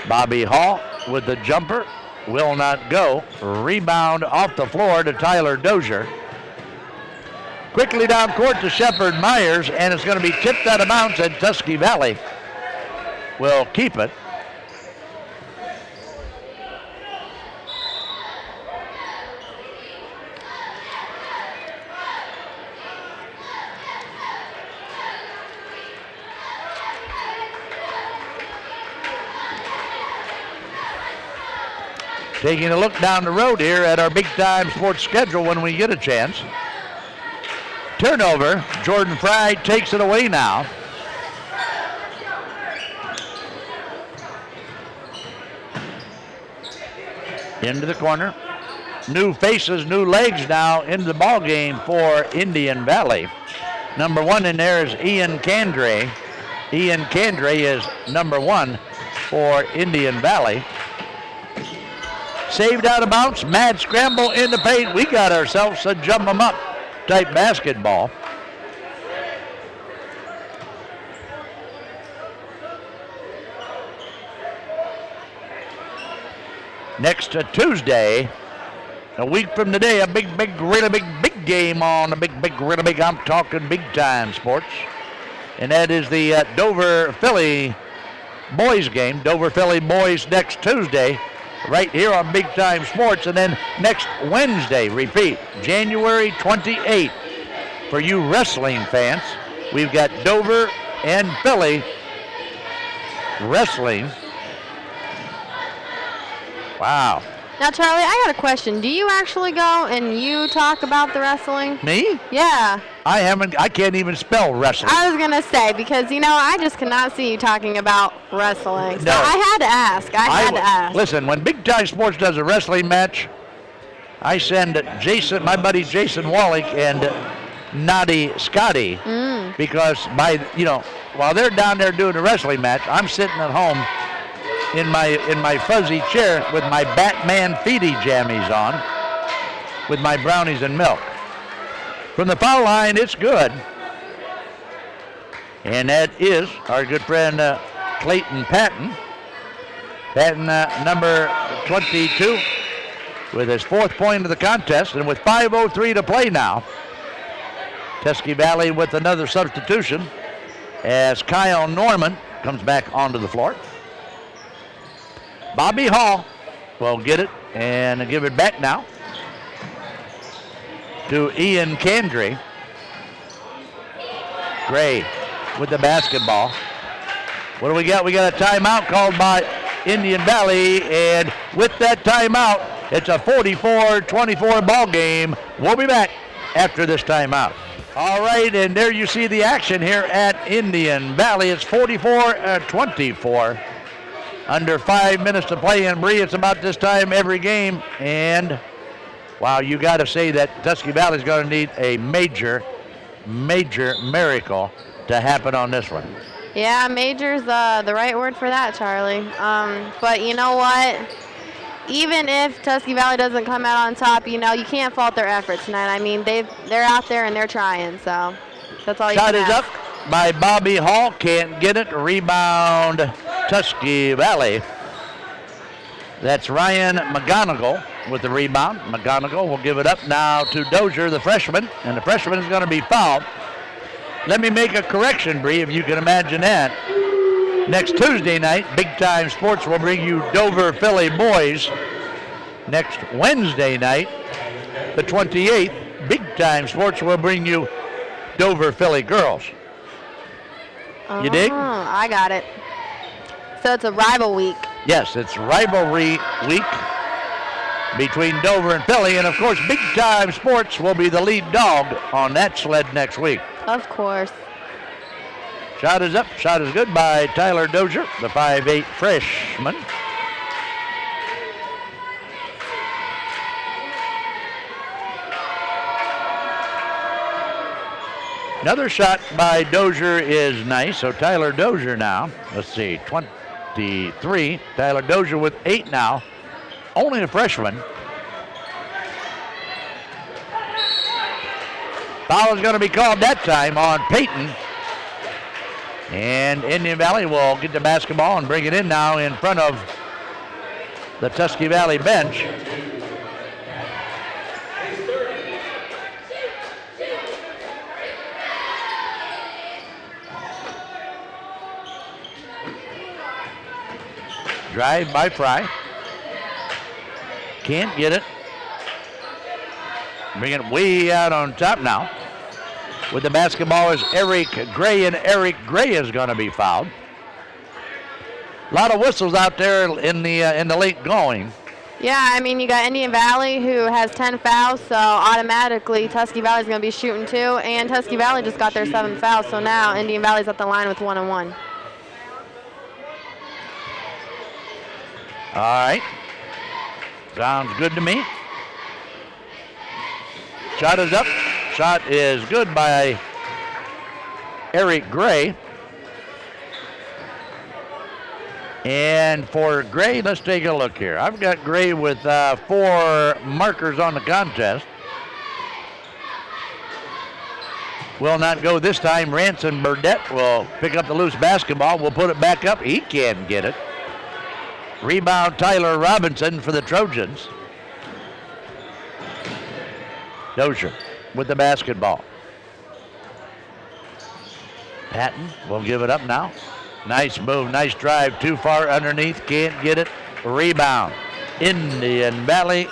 Bobby Hall with the jumper. Will not go. Rebound off the floor to Tyler Dozier. Quickly down court to Shepard Myers, and it's going to be tipped out of bounds, and Tusky Valley will keep it. Taking a look down the road here at our big-time sports schedule when we get a chance. Turnover. Jordan Fry takes it away now. Into the corner. New faces, new legs now into the ball game for Indian Valley. Number 1 in there is Ian Candray. Ian Candray is number 1 for Indian Valley. Saved out of bounds. Mad scramble in the paint. We got ourselves a jump 'em up type basketball. Next Tuesday, a week from today, a really big game on a really big, I'm talking big time sports. And that is the Dover Philly boys game. Dover Philly boys next Tuesday, right here on Big Time Sports. And then next Wednesday, repeat, January 28th. For you wrestling fans, we've got Dover and Philly wrestling. Wow. Now, Charlie, I got a question. Do you actually go and you talk about the wrestling? Me? Yeah. I can't even spell wrestling. I was going to say, because, you know, I just cannot see you talking about wrestling. So No. I had to ask. I had to ask. Listen, when Big Time Sports does a wrestling match, I send Jason, my buddy Jason Wallach and Noddy Scotty, because while they're down there doing the wrestling match, I'm sitting at home in my fuzzy chair with my Batman feety jammies on, with my brownies and milk. From the foul line, it's good. And that is our good friend Clayton Patton. Patton, number 22 with his 4th point of the contest. And with 5:03 to play now, Tusky Valley with another substitution as Kyle Norman comes back onto the floor. Bobby Hall will get it and give it back now to Ian Candry. Gray with the basketball. What do we got? We got a timeout called by Indian Valley, and with that timeout, it's a 44-24 ball game. We'll be back after this timeout. All right, and there you see the action here at Indian Valley. It's 44-24. Under 5 minutes to play in Bree. It's about this time every game, and wow, you got to say that Tusky Valley is going to need a major miracle to happen on this one. Yeah, major's the right word for that, Charlie. But you know what? Even if Tusky Valley doesn't come out on top, you can't fault their efforts tonight. I mean, they're out there and they're trying, so that's all you Shot can is ask. up by Bobby Hall. Can't get it. Rebound, Tusky Valley. That's Ryan McGonigal with the rebound. McGonigal will give it up now to Dozier, the freshman, and the freshman is going to be fouled. Let me make a correction, Bree, if you can imagine that. Next Tuesday night, Big Time Sports will bring you Dover Philly boys. Next Wednesday night, the 28th, Big Time Sports will bring you Dover Philly girls. You dig? I got it. So it's a rival week. Yes, it's rivalry week between Dover and Philly, and of course, Big Time Sports will be the lead dog on that sled next week. Of course. Shot is up, shot is good by Tyler Dozier, the 5'8" freshman. Another shot by Dozier is nice, so Tyler Dozier now, let's see, 23. Tyler Dozier with 8 now, only a freshman. Foul is going to be called that time on Peyton. And Indian Valley will get the basketball and bring it in now in front of the Tusky Valley bench. Drive by Fry. Can't get it. Bring it way out on top now. With the basketball is Eric Gray, and Eric Gray is going to be fouled. A lot of whistles out there in the late going. Yeah, I mean, you got Indian Valley who has 10 fouls, so automatically Tusky Valley's going to be shooting 2, and Tusky Valley just got their 7th foul, so now Indian Valley's at the line with 1-1. All right. Sounds good to me. Shot is up. Shot is good by Eric Gray. And for Gray, let's take a look here. I've got Gray with 4 markers on the contest. Will not go this time. Ranson Burdette will pick up the loose basketball. We'll put it back up. He can get it. Rebound Tyler Robinson for the Trojans. Dozier with the basketball. Patton will give it up now. Nice move, nice drive. Too far underneath, can't get it. Rebound. Indian Valley.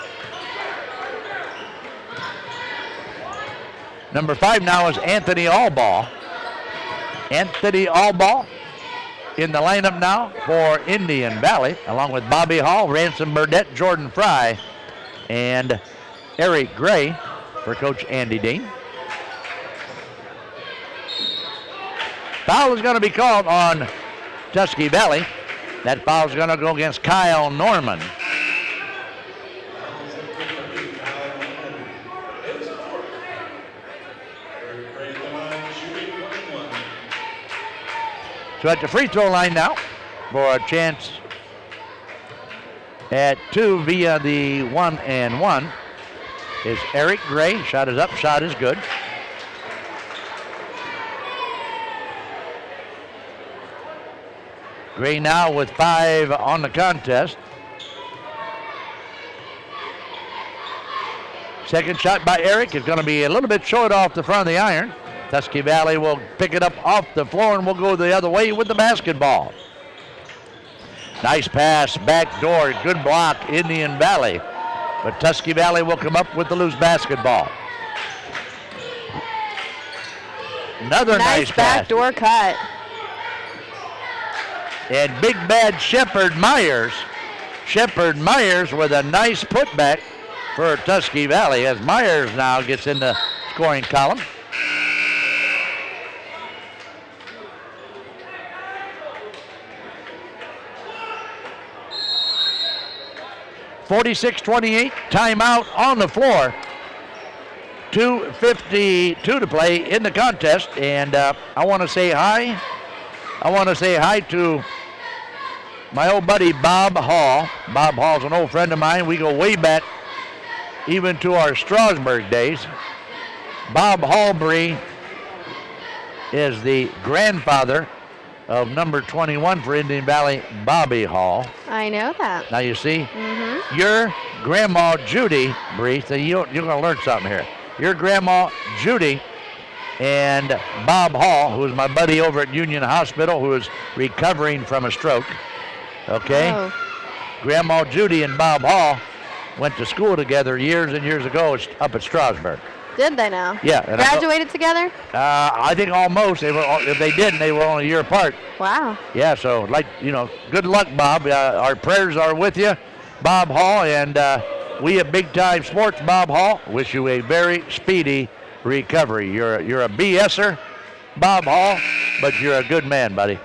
Number 5 now is Anthony Allball. Anthony Allball in the lineup now for Indian Valley, along with Bobby Hall, Ransom Burdette, Jordan Fry, and Eric Gray for Coach Andy Dean. Foul is going to be called on Tusky Valley. That foul is going to go against Kyle Norman. So at the free throw line now for a chance at 2 via the 1-and-1 is Eric Gray. Shot is up, shot is good. Gray now with 5 on the contest. Second shot by Eric is going to be a little bit short off the front of the iron. Tusky Valley will pick it up off the floor and will go the other way with the basketball. Nice pass, back door, good block, Indian Valley. But Tusky Valley will come up with the loose basketball. Another nice pass. backdoor cut. And big bad Shepard Myers. Shepard Myers with a nice putback for Tusky Valley as Myers now gets in the scoring column. (46-28) timeout on the floor. 2:52 to play in the contest, and I want to say hi. I want to say hi to my old buddy Bob Hall. Bob Hall's an old friend of mine. We go way back, even to our Strasburg days. Bob Hallbury is the grandfather of number 21 for Indian Valley, Bobby Hall. I know that. Now you see, your grandma Judy, Bree, so you're going to learn something here. Your grandma Judy and Bob Hall, who is my buddy over at Union Hospital, who is recovering from a stroke. Okay? Oh. Grandma Judy and Bob Hall went to school together years and years ago up at Strasburg. Did they now? Yeah. And Graduated together? I think almost. If they didn't, they were only a year apart. Wow. Yeah, so, good luck, Bob. Our prayers are with you, Bob Hall, and we at Big Time Sports, Bob Hall, wish you a very speedy recovery. You're a BSer, Bob Hall, but you're a good man, buddy.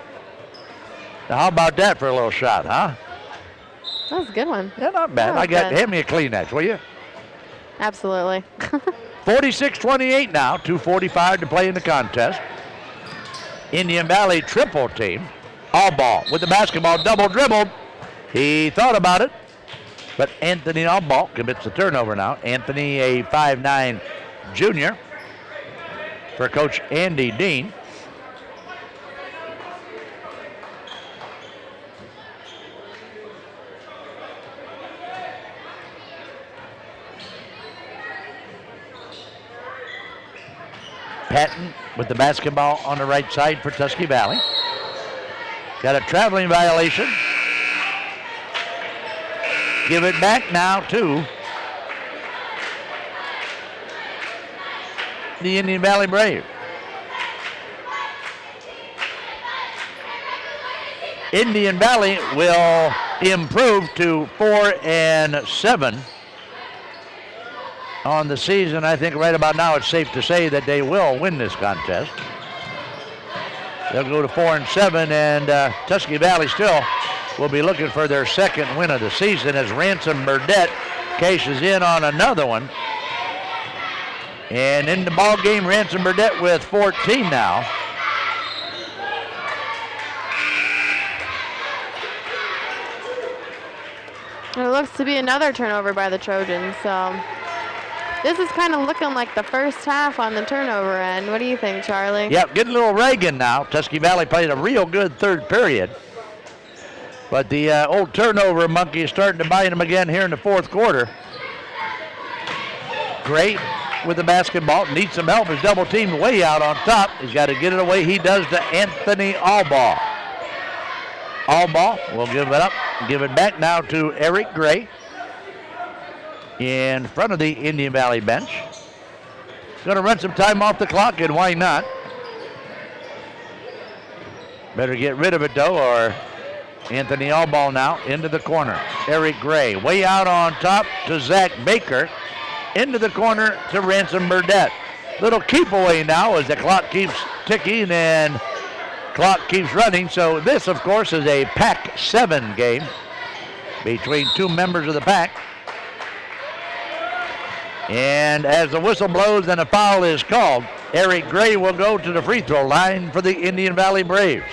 Now, how about that for a little shot, huh? That was a good one. Yeah, not bad. Hand me a Kleenex, will you? Absolutely. 46-28 now, 2:45 to play in the contest. Indian Valley triple team. All ball with the basketball, double dribbled. He thought about it, but Anthony Allball commits the turnover now. Anthony, a 5'9" junior for Coach Andy Dean. Patton with the basketball on the right side for Tusky Valley. Got a traveling violation. Give it back now to the Indian Valley Braves. Indian Valley will improve to 4-7 on the season. I think right about now it's safe to say that they will win this contest. They'll go to 4-7, and Tusky Valley still will be looking for their second win of the season as Ransom Burdette cashes in on another one. And in the ball game, Ransom Burdette with 14 now. It looks to be another turnover by the Trojans, so this is kind of looking like the first half on the turnover end. What do you think, Charlie? Yep, getting a little Reagan now. Tusky Valley played a real good third period. But the old turnover monkey is starting to bite him again here in the fourth quarter. Great with the basketball. Needs some help. His double team way out on top. He's got to get it away. He does to Anthony Allball. Allball will give it up. Give it back now to Eric Gray in front of the Indian Valley bench. Going to run some time off the clock, and why not? Better get rid of it, though, or Anthony Allball now into the corner. Eric Gray way out on top to Zach Baker. Into the corner to Ransom Burdette. Little keep away now as the clock keeps ticking and clock keeps running. So this, of course, is a Pac-7 game between two members of the Pac. And as the whistle blows and a foul is called, Eric Gray will go to the free throw line for the Indian Valley Braves.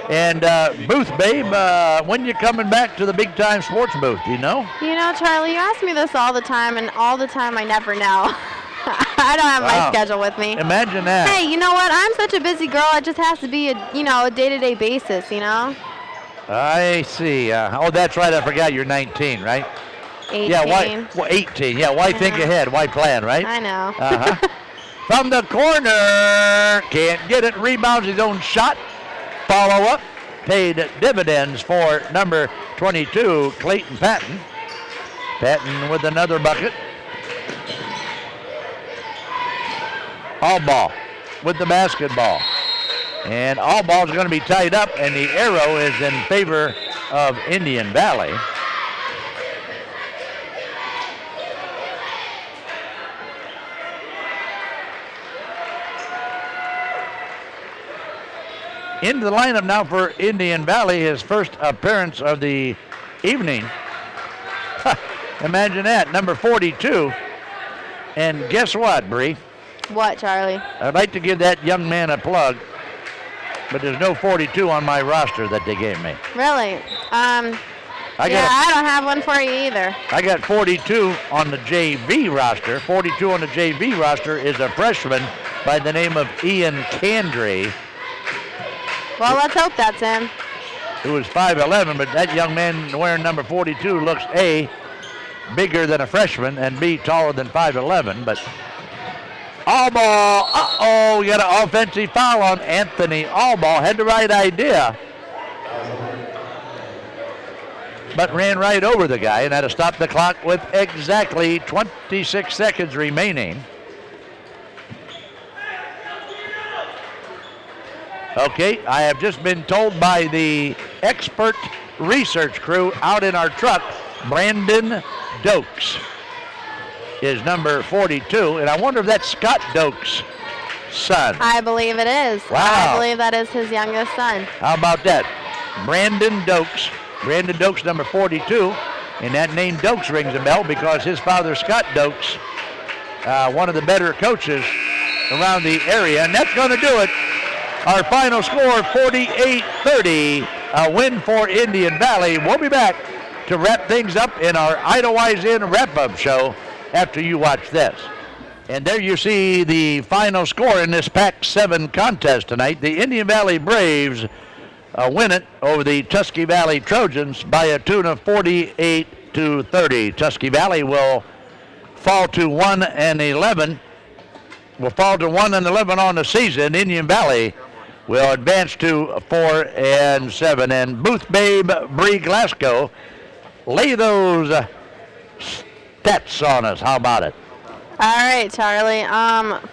And booth, babe, when you coming back to the Big Time Sports booth, do you know? You know, Charlie, you ask me this all the time, and all the time I never know. I don't have my schedule with me. Imagine that. Hey, you know what? I'm such a busy girl. It just has to be a day-to-day basis, you know? I see. That's right. I forgot you're 19, right? 18. Yeah, why? Well, 18. Yeah, why think ahead? Why plan, right? I know. Uh-huh. From the corner, can't get it. Rebounds his own shot. Follow up. Paid dividends for number 22, Clayton Patton. Patton with another bucket. Allball with the basketball. And Allball is going to be tied up, and the arrow is in favor of Indian Valley. Into the lineup now for Indian Valley, his first appearance of the evening. Imagine that, number 42. And guess what, Bree? What, Charlie? I'd like to give that young man a plug, but there's no 42 on my roster that they gave me. Really? I don't have one for you either. I got 42 on the JV roster. 42 on the JV roster is a freshman by the name of Ian Candry. Well, let's hope that's him. Who is 5'11", but that young man wearing number 42 looks A, bigger than a freshman, and B, taller than 5'11", but Allball, we got an offensive foul on Anthony Allball. Had the right idea, but ran right over the guy and had to stop the clock with exactly 26 seconds remaining. Okay, I have just been told by the expert research crew out in our truck, Brandon Dokes is number 42, and I wonder if that's Scott Dokes' son. I believe it is. Wow. I believe that is his youngest son. How about that? Brandon Dokes, number 42, and that name Dokes rings a bell because his father, Scott Dokes, one of the better coaches around the area, and that's going to do it. Our final score, 48-30, a win for Indian Valley. We'll be back to wrap things up in our Idlewild Inn wrap-up show after you watch this. And there you see the final score in this Pac-7 contest tonight. The Indian Valley Braves win it over the Tusky Valley Trojans by a tune of 48-30. Tusky Valley will fall to 1-11. Will fall to 1-11 on the season. Indian Valley will advance to 4-7. And Booth Babe Bree Glasgow, lay those stats on us. How about it? All right, Charlie.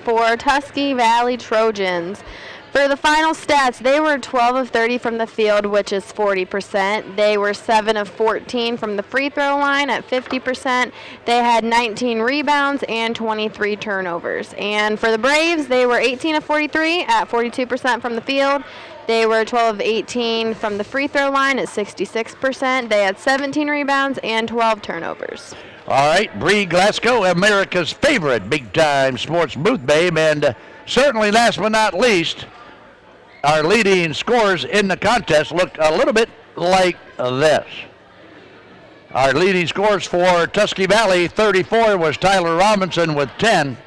For Tusky Valley Trojans, for the final stats, they were 12 of 30 from the field, which is 40%. They were 7 of 14 from the free throw line at 50%. They had 19 rebounds and 23 turnovers. And for the Braves, they were 18 of 43 at 42% from the field. They were 12 of 18 from the free throw line at 66%. They had 17 rebounds and 12 turnovers. All right, Bree Glasgow, America's favorite big-time sports booth babe, and certainly last but not least, our leading scorers in the contest looked a little bit like this. Our leading scorers for Tusky Valley, 34 was Tyler Robinson with 10,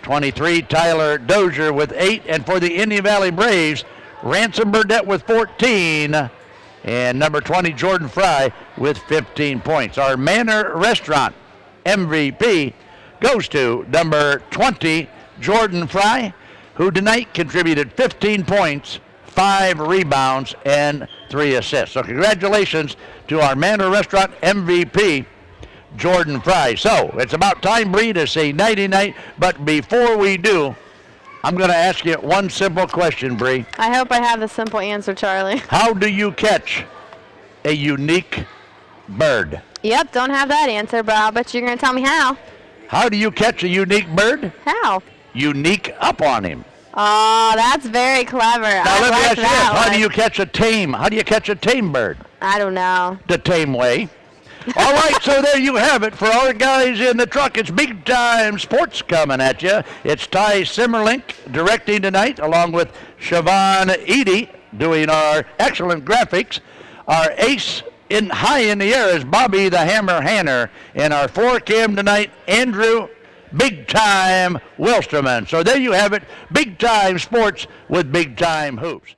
23 Tyler Dozier with 8, and for the Indian Valley Braves, Ransom Burdette with 14, and number 20 Jordan Fry with 15 points. Our Manor Restaurant MVP goes to number 20 Jordan Fry, who tonight contributed 15 points, 5 rebounds, and 3 assists. So congratulations to our Manor Restaurant MVP, Jordan Fry. So it's about time, Bree, to say nighty-night, but before we do, I'm going to ask you one simple question, Bree. I hope I have the simple answer, Charlie. How do you catch a unique bird? Yep, don't have that answer, but I'll bet you're going to tell me how. How do you catch a unique bird? How? Unique up on him. Oh, that's very clever. Now let me ask you this. How do you catch a tame bird? I don't know. The tame way. All right, so there you have it. For our guys in the truck, it's big time sports coming at you. It's Ty Simmerlink directing tonight, along with Siobhan Eady doing our excellent graphics. Our ace high in the air is Bobby the Hammer Hanner. And our 4-cam tonight, Andrew Big Time Wilsterman. So there you have it. Big time sports with big time hoops.